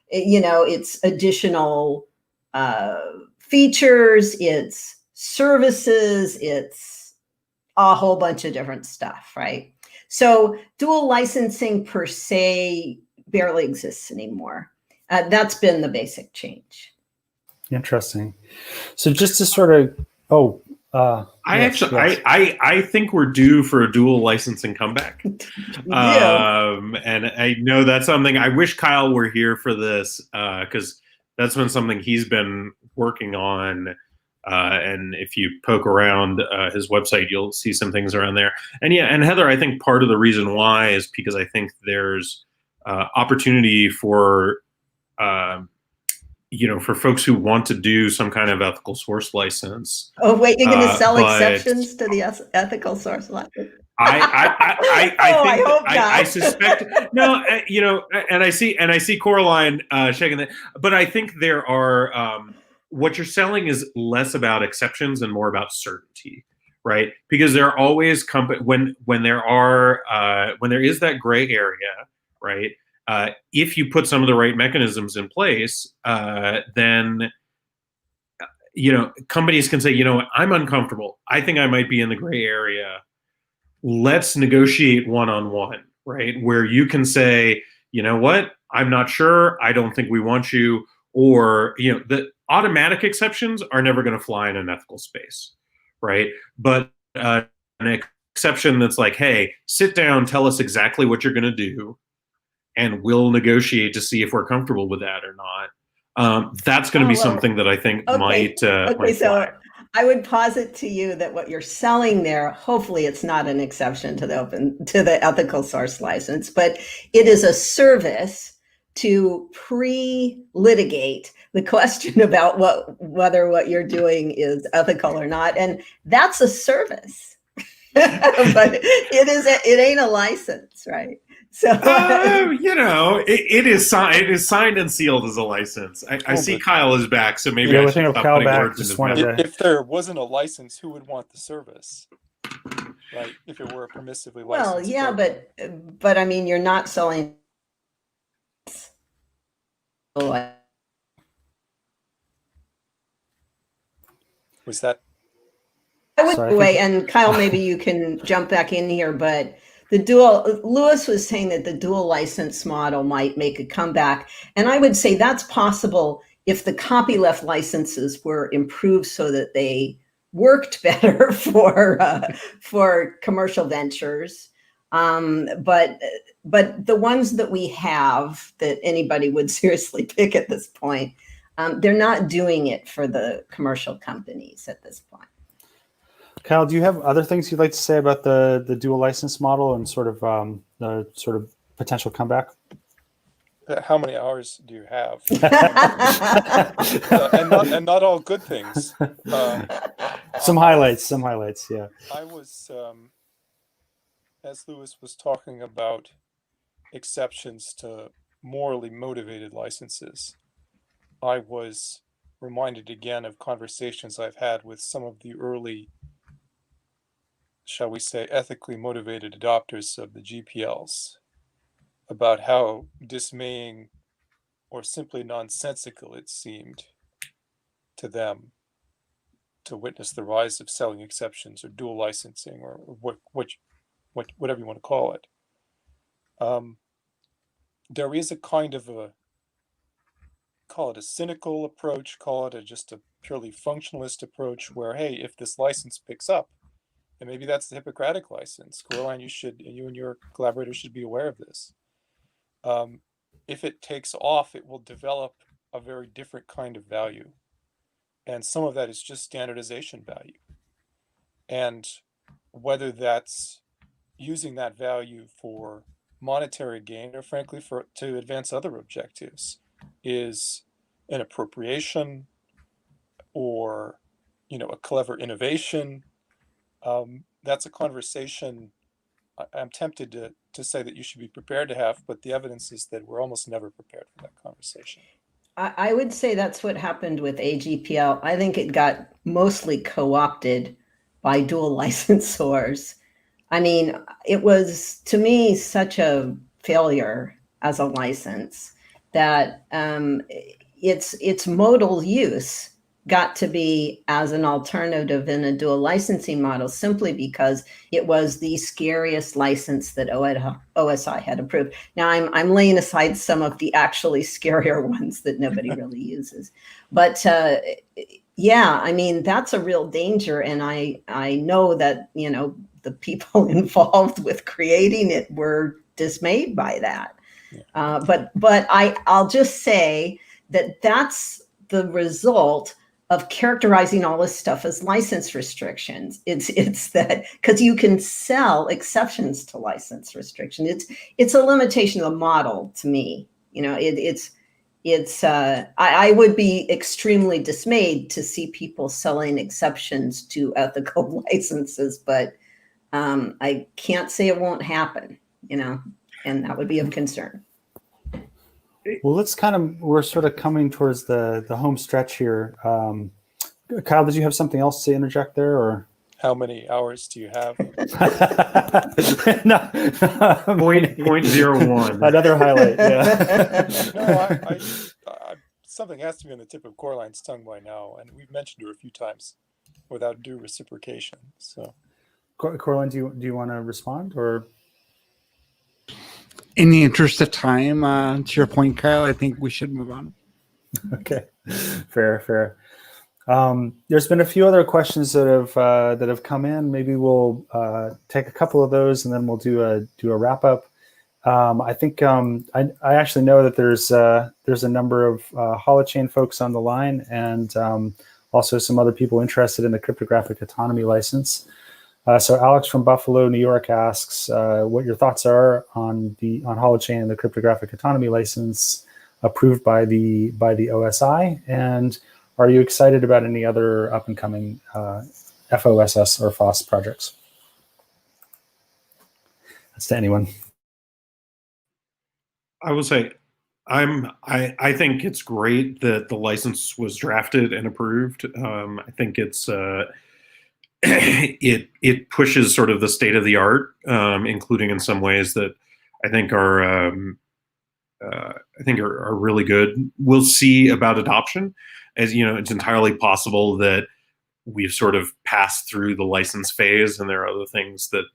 it's additional features, it's services, it's a whole bunch of different stuff, right? So dual licensing per se barely exists anymore. That's been the basic change. Interesting. So just to sort of, I think we're due for a dual licensing comeback. And I know that's something, I wish Kyle were here for this, because that's been something he's been working on. And if you poke around his website, you'll see some things around there. And Heather, I think part of the reason why is because I think there's opportunity for for folks who want to do some kind of ethical source license. Oh wait, you're going to sell exceptions to the ethical source license? I suspect no, and I see Coraline shaking that, but I think there are. What you're selling is less about exceptions and more about certainty, right? Because there are always when there is that gray area, right? If you put some of the right mechanisms in place, then companies can say, I'm uncomfortable. I think I might be in the gray area. Let's negotiate one-on-one, right? Where you can say, you know what? I'm not sure. I don't think we want you. Or, the automatic exceptions are never going to fly in an ethical space, right? But an exception that's like, hey, sit down, tell us exactly what you're going to do, and we'll negotiate to see if we're comfortable with that or not. That's going to be something that I think might fly. So I would posit to you that what you're selling there, hopefully it's not an exception to the ethical source license, but it is a service to pre-litigate the question about whether what you're doing is ethical or not, and that's a service. But it ain't a license, right? So it is signed and sealed as a license. I see Kyle is back, so maybe I should stop putting words in his mouth. If there wasn't a license, who would want the service? Right? If it were a permissively licensed. Well, yeah, program. but I mean, you're not selling. Was that? I would away, and Kyle, maybe you can jump back in here, but Lewis was saying that the dual license model might make a comeback. And I would say that's possible if the copyleft licenses were improved so that they worked better for commercial ventures. But the ones that we have that anybody would seriously pick at this point, they're not doing it for the commercial companies at this point. Kyle, do you have other things you'd like to say about the dual license model and sort of the sort of potential comeback? How many hours do you have? and not all good things. Some highlights, yeah. I was, as Lewis was talking about exceptions to morally motivated licenses, I was reminded again of conversations I've had with some of the early, shall we say, ethically motivated adopters of the GPLs about how dismaying or simply nonsensical it seemed to them to witness the rise of selling exceptions or dual licensing or whatever you want to call it. There is a kind of call it a cynical approach, call it just a purely functionalist approach where, hey, if this license picks up, and maybe that's the Hippocratic license, Coraline, you and your collaborators should be aware of this. If it takes off, it will develop a very different kind of value. And some of that is just standardization value. And whether that's using that value for monetary gain or frankly to advance other objectives is an appropriation or a clever innovation. That's a conversation I'm tempted to say that you should be prepared to have, but the evidence is that we're almost never prepared for that conversation. I would say that's what happened with AGPL. I think it got mostly co-opted by dual licensors. I mean, it was, to me, such a failure as a license that its modal use got to be as an alternative in a dual licensing model simply because it was the scariest license that OSI had approved. Now I'm laying aside some of the actually scarier ones that nobody really uses. But yeah, I mean, that's a real danger. And I know that, the people involved with creating it were dismayed by that. Yeah. But I'll just say that that's the result of characterizing all this stuff as license restrictions. It's that because you can sell exceptions to license restriction. It's a limitation of the model to me. I would be extremely dismayed to see people selling exceptions to ethical licenses, but I can't say it won't happen, and that would be of concern. Well, we're sort of coming towards the home stretch here. Kyle, did you have something else to interject there, or? How many hours do you have? No. 0.01. Another highlight, yeah. No, something has to be on the tip of Coraline's tongue by now, and we've mentioned her a few times without due reciprocation. So, Coraline, do you want to respond, or? In the interest of time, to your point, Kyle, I think we should move on. Okay, fair. There's been a few other questions that have come in. Maybe we'll take a couple of those and then we'll do a wrap up. I think I actually know that there's a number of holochain folks on the line and also some other people interested in the cryptographic autonomy license. So Alex from Buffalo, New York asks what your thoughts are on Holochain and the cryptographic autonomy license approved by the OSI, and are you excited about any other up and coming FOSS or FOSS projects? That's to anyone. I will say, I think it's great that the license was drafted and approved. I think it's it pushes sort of the state of the art, including in some ways that I think are really good. We'll see about adoption. As you know, it's entirely possible that we've sort of passed through the license phase, and there are other things that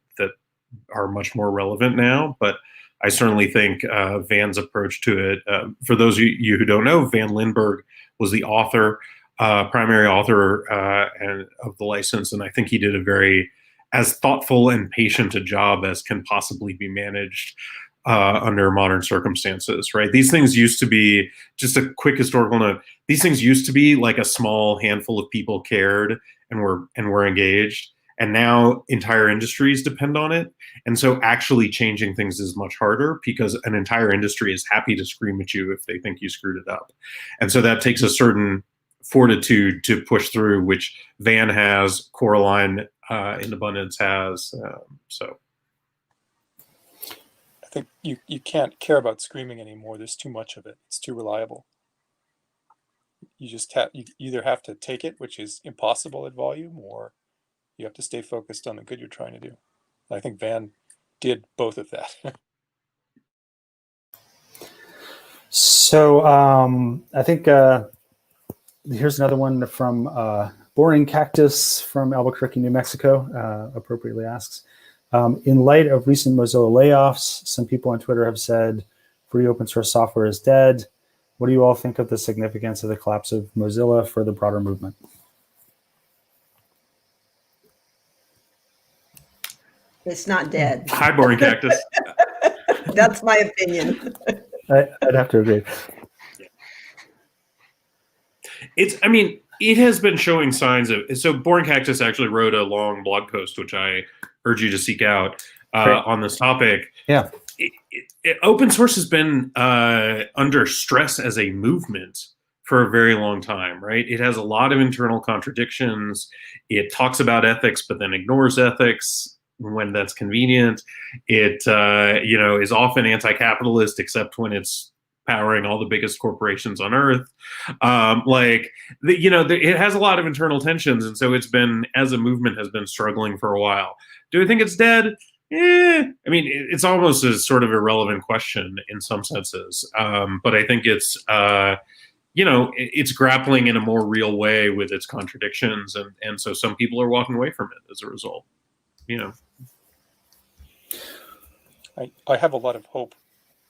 are much more relevant now. But I certainly think Van's approach to it. For those of you who don't know, Van Lindbergh was the author, primary author, of the license, and I think he did a very as thoughtful and patient a job as can possibly be managed under modern circumstances. Right? These things used to be, just a quick historical note. These things used to be like a small handful of people cared and were engaged. And now entire industries depend on it. And so actually changing things is much harder because an entire industry is happy to scream at you if they think you screwed it up. And so that takes a certain fortitude to push through, which Van has, Coraline in abundance has. So I think you can't care about screaming anymore. There's too much of it. It's too reliable. You just you either have to take it, which is impossible at volume, or you have to stay focused on the good you're trying to do. I think Van did both of that. So I think here's another one from Boring Cactus from Albuquerque, New Mexico, appropriately asks, in light of recent Mozilla layoffs, some people on Twitter have said free open source software is dead. What do you all think of the significance of the collapse of Mozilla for the broader movement? It's not dead. hi, Boring Cactus. That's my opinion. I'd have to agree. It has been showing signs of. So Boring Cactus actually wrote a long blog post, which I urge you to seek out on this topic. Yeah. Open source has been under stress as a movement for a very long time, right? It has a lot of internal contradictions. It talks about ethics, but then ignores ethics when that's convenient. It is often anti-capitalist, except when it's powering all the biggest corporations on earth. It has a lot of internal tensions, and so it's been, as a movement, has been struggling for a while. Do I think it's dead? It's almost a sort of irrelevant question in some senses, but I think it's it's grappling in a more real way with its contradictions, and so some people are walking away from it as a result. I have a lot of hope,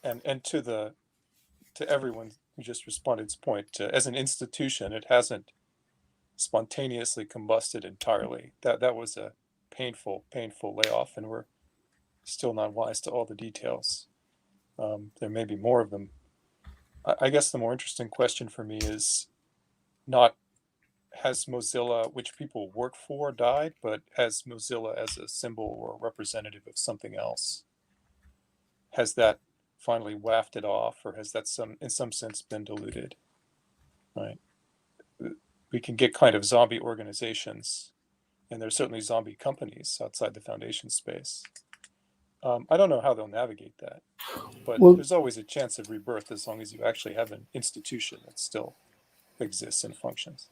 and to everyone who just responded's point, as an institution, it hasn't spontaneously combusted entirely. That was a painful layoff, and we're still not wise to all the details. There may be more of them. I guess the more interesting question for me is not has Mozilla, which people work for, died, but has Mozilla as a symbol or a representative of something else, has that finally wafted off, or has that in some sense been diluted? Right? We can get kind of zombie organizations, and there's certainly zombie companies outside the foundation space. I don't know how they'll navigate that, but there's always a chance of rebirth as long as you actually have an institution that still exists and functions.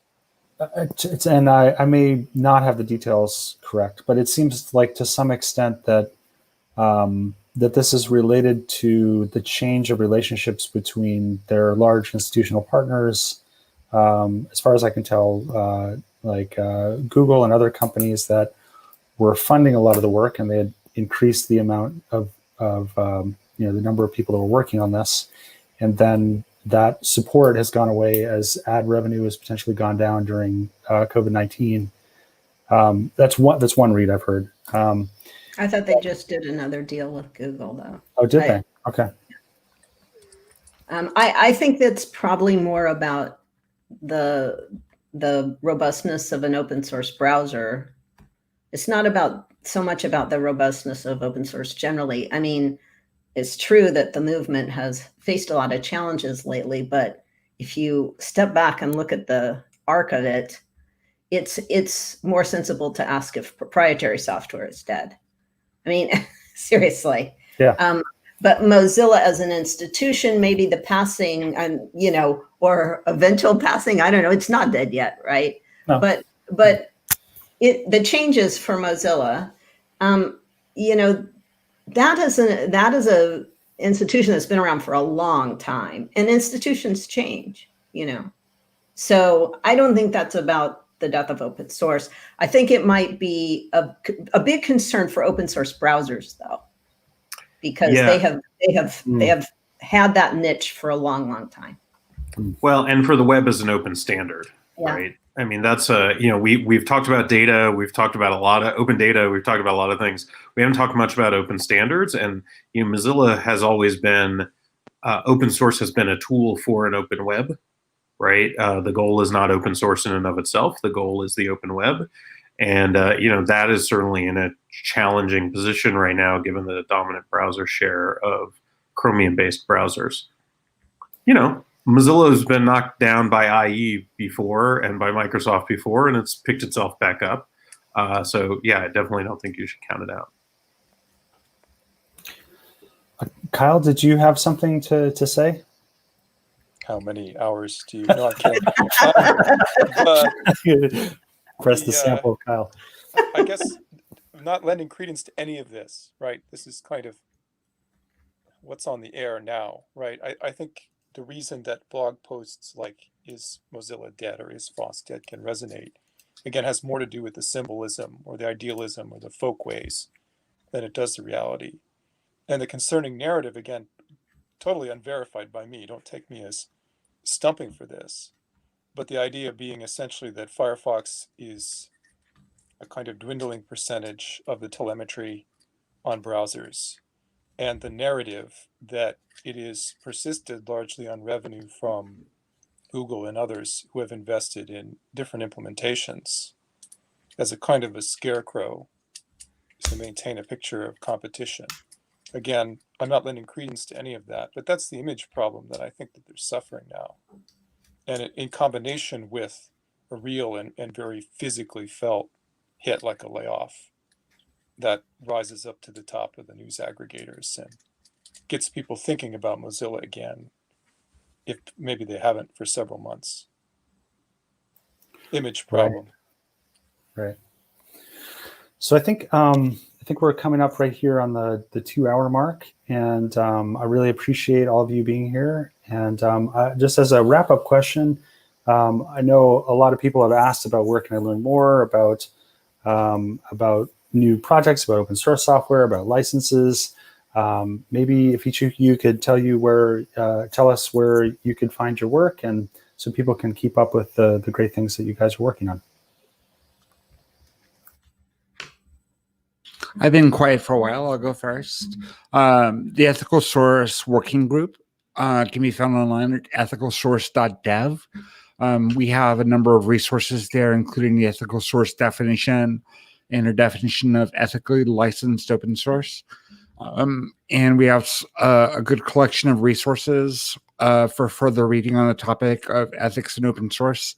And I may not have the details correct, but it seems like to some extent that that this is related to the change of relationships between their large institutional partners. As far as I can tell, Google and other companies that were funding a lot of the work, and they had increased the amount of the number of people that were working on this, and then that support has gone away as ad revenue has potentially gone down during COVID-19. That's one read I've heard. I thought they just did another deal with Google, though. Oh, did they? Okay. I think that's probably more about the robustness of an open source browser. It's not about so much about the robustness of open source generally. I mean, it's true that the movement has faced a lot of challenges lately, but if you step back and look at the arc of it, it's more sensible to ask if proprietary software is dead. I mean, seriously. Yeah. But Mozilla as an institution, maybe the passing, you know, or eventual passing, I don't know, it's not dead yet, right? No. But the changes for Mozilla, you know, that is a institution that's been around for a long time, and institutions change, you know. So I don't think that's about the death of open source. I think it might be a big concern for open source browsers, though, because they have had that niche for a long, long time. Well, and for the web as an open standard, right? I mean, that's you know, we've talked about data, we've talked about a lot of open data, we've talked about a lot of things. We haven't talked much about open standards, and you know, Mozilla has always been open source has been a tool for an open web, right? The goal is not open source in and of itself. The goal is the open web, and you know, that is certainly in a challenging position right now, given the dominant browser share of Chromium-based browsers. You know, Mozilla has been knocked down by IE before and by Microsoft before, and it's picked itself back up. So yeah, I definitely don't think you should count it out. Kyle, did you have something to say? How many hours do you? No, I'm kidding. Press the sample, Kyle. I guess I'm not lending credence to any of this, right? This is kind of what's on the air now, right? I think the reason that blog posts like "Is Mozilla dead?" or "Is FOSS dead?" can resonate, again, has more to do with the symbolism or the idealism or the folkways than it does the reality. And the concerning narrative, again, totally unverified by me. Don't take me as stumping for this. But the idea being essentially that Firefox is a kind of dwindling percentage of the telemetry on browsers, and the narrative that it is persisted largely on revenue from Google and others who have invested in different implementations as a kind of a scarecrow to maintain a picture of competition. Again, I'm not lending credence to any of that, but that's the image problem that I think that they're suffering now. And in combination with a real and very physically felt hit like a layoff that rises up to the top of the news aggregators and gets people thinking about Mozilla again, if maybe they haven't for several months. Image problem. Right. So I think we're coming up right here on the 2-hour mark, and I really appreciate all of you being here. And just as a wrap-up question, I know a lot of people have asked about where can I learn more about new projects, about open source software, about licenses. Maybe if each of you could tell us where you could find your work, and so people can keep up with the great things that you guys are working on. I've been quiet for a while. I'll go first. The Ethical Source Working Group can be found online at ethicalsource.dev. We have a number of resources there, including the ethical source definition and a definition of ethically licensed open source. And we have a good collection of resources for further reading on the topic of ethics and open source.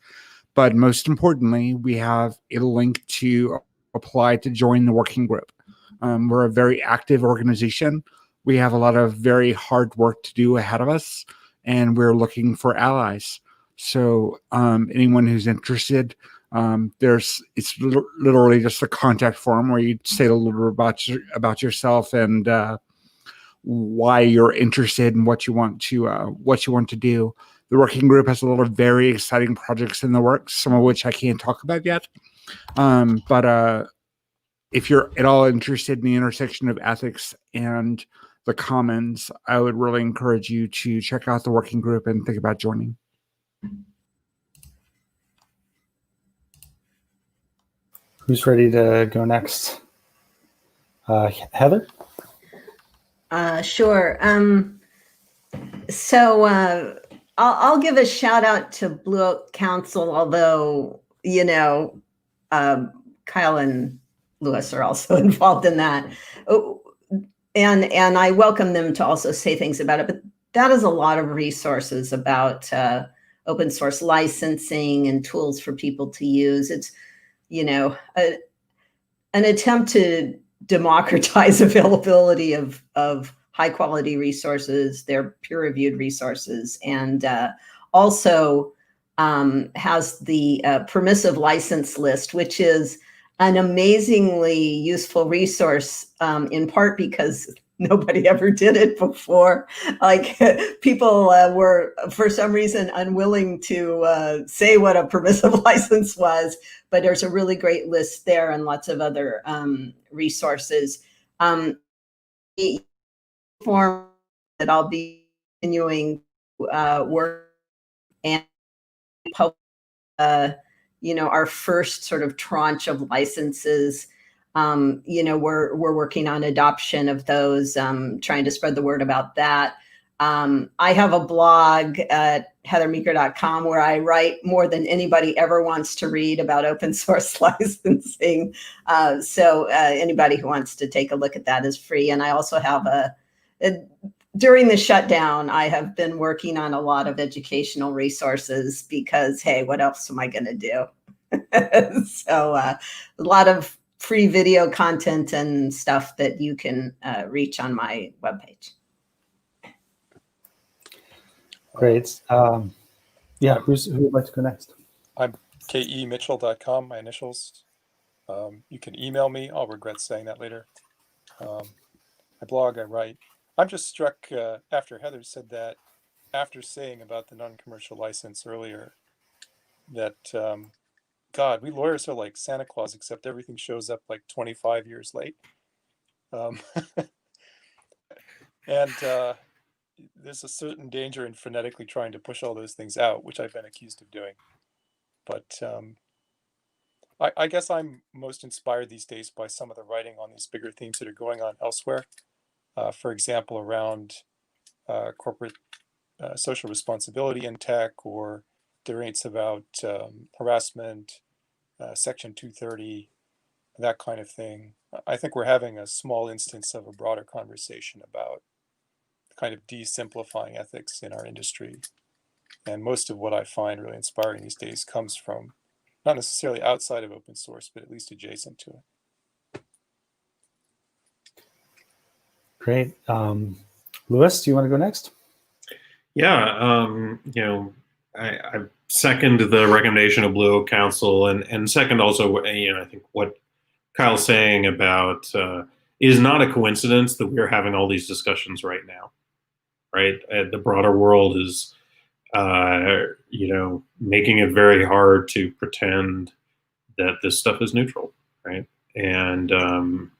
But most importantly, we have a link to apply to join the working group. We're a very active organization. We have a lot of very hard work to do ahead of us, and we're looking for allies. So anyone who's interested, it's literally just a contact form where you say a little bit about yourself and why you're interested and what you want to do. The working group has a lot of very exciting projects in the works, some of which I can't talk about yet. But if you're at all interested in the intersection of ethics and the commons, I would really encourage you to check out the working group and think about joining. Who's ready to go next? Heather? Sure. So I'll give a shout out to Blue Oak Council, although, Kyle and Lewis are also involved in that. Oh, and I welcome them to also say things about it, but that is a lot of resources about open source licensing and tools for people to use. It's, an attempt to democratize availability of high quality resources, they're peer reviewed resources, and also has the permissive license list, which is an amazingly useful resource, in part because nobody ever did it before. Like people were, for some reason, unwilling to say what a permissive license was, but there's a really great list there and lots of other resources. The form that I'll be continuing work and publish, our first sort of tranche of licenses. We're working on adoption of those, trying to spread the word about that. I have a blog at heathermeeker.com where I write more than anybody ever wants to read about open source licensing. So anybody who wants to take a look at that is free. And I also have during the shutdown, I have been working on a lot of educational resources because, hey, what else am I going to do? So a lot of free video content and stuff that you can reach on my webpage. Great. Yeah, who would like to go next? I'm kemitchell.com, my initials. You can email me. I'll regret saying that later. I blog, I write. I'm just struck after Heather said that, after saying about the non-commercial license earlier, that, God, we lawyers are like Santa Claus, except everything shows up like 25 years late. And there's a certain danger in frenetically trying to push all those things out, which I've been accused of doing. But I guess I'm most inspired these days by some of the writing on these bigger themes that are going on elsewhere. For example, around corporate social responsibility in tech, or debates about harassment, Section 230, that kind of thing. I think we're having a small instance of a broader conversation about kind of de-simplifying ethics in our industry. And most of what I find really inspiring these days comes from not necessarily outside of open source, but at least adjacent to it. Great. Lewis, do you want to go next? Yeah, I second the recommendation of Blue Oak Council, and second also, I think what Kyle's saying about it is not a coincidence that we're having all these discussions right now, right? The broader world is, making it very hard to pretend that this stuff is neutral, right? And I'm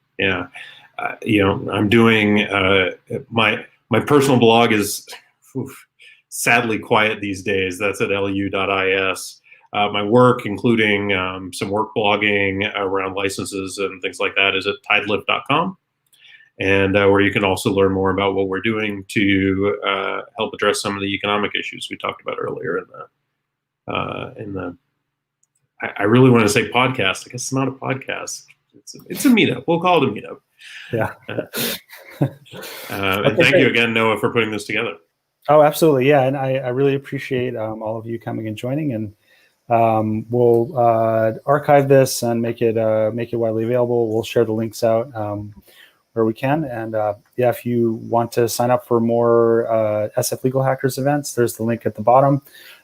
doing my personal blog is sadly quiet these days. That's at lu.is. My work, including some work blogging around licenses and things like that, is at tidelift.com, and where you can also learn more about what we're doing to help address some of the economic issues we talked about earlier in the I really want to say podcast. I guess it's not a podcast. It's a meetup. We'll call it a meetup. Yeah. And thank you again, Noah, for putting this together. Oh, absolutely. Yeah. And I really appreciate all of you coming and joining. And we'll archive this and make it widely available. We'll share the links out where we can. And if you want to sign up for more SF Legal Hackers events, there's the link at the bottom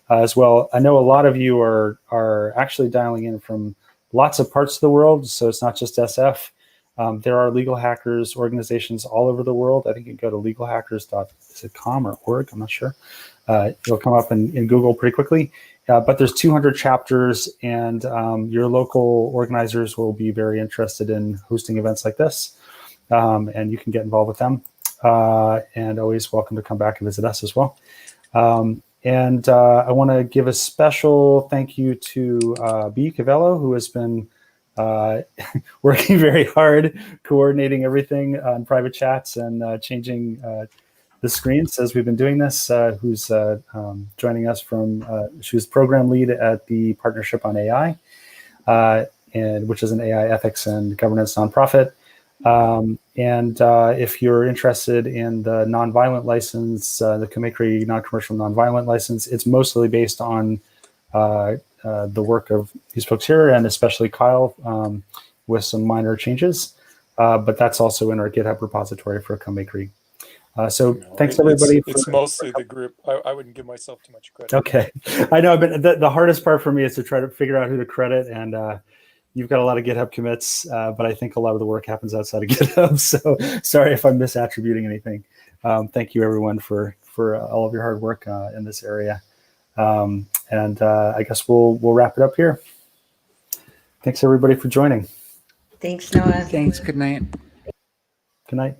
as well. I know a lot of you are actually dialing in from lots of parts of the world, so it's not just SF. There are legal hackers organizations all over the world. I think you can go to legalhackers.com or org, I'm not sure. It'll come up in Google pretty quickly. But there's 200 chapters, and your local organizers will be very interested in hosting events like this. And you can get involved with them. And always welcome to come back and visit us as well. And I want to give a special thank you to B. Cavello, who has been working very hard, coordinating everything on private chats and changing the screens as we've been doing this, who's joining us from, she was program lead at the Partnership on AI. and which is an AI ethics and governance nonprofit. If you're interested in the nonviolent license, the Comicry non-commercial nonviolent license, it's mostly based on the work of these folks here, and especially Kyle, with some minor changes. But that's also in our GitHub repository for Comicry. So thanks everybody. It's mostly the group. I wouldn't give myself too much credit. Okay, I know, but the hardest part for me is to try to figure out who to credit, and you've got a lot of GitHub commits, but I think a lot of the work happens outside of GitHub. So sorry if I'm misattributing anything. Thank you everyone for all of your hard work in this area, and I guess we'll wrap it up here. Thanks everybody for joining. Thanks, Noah. Thanks. Good night. Good night.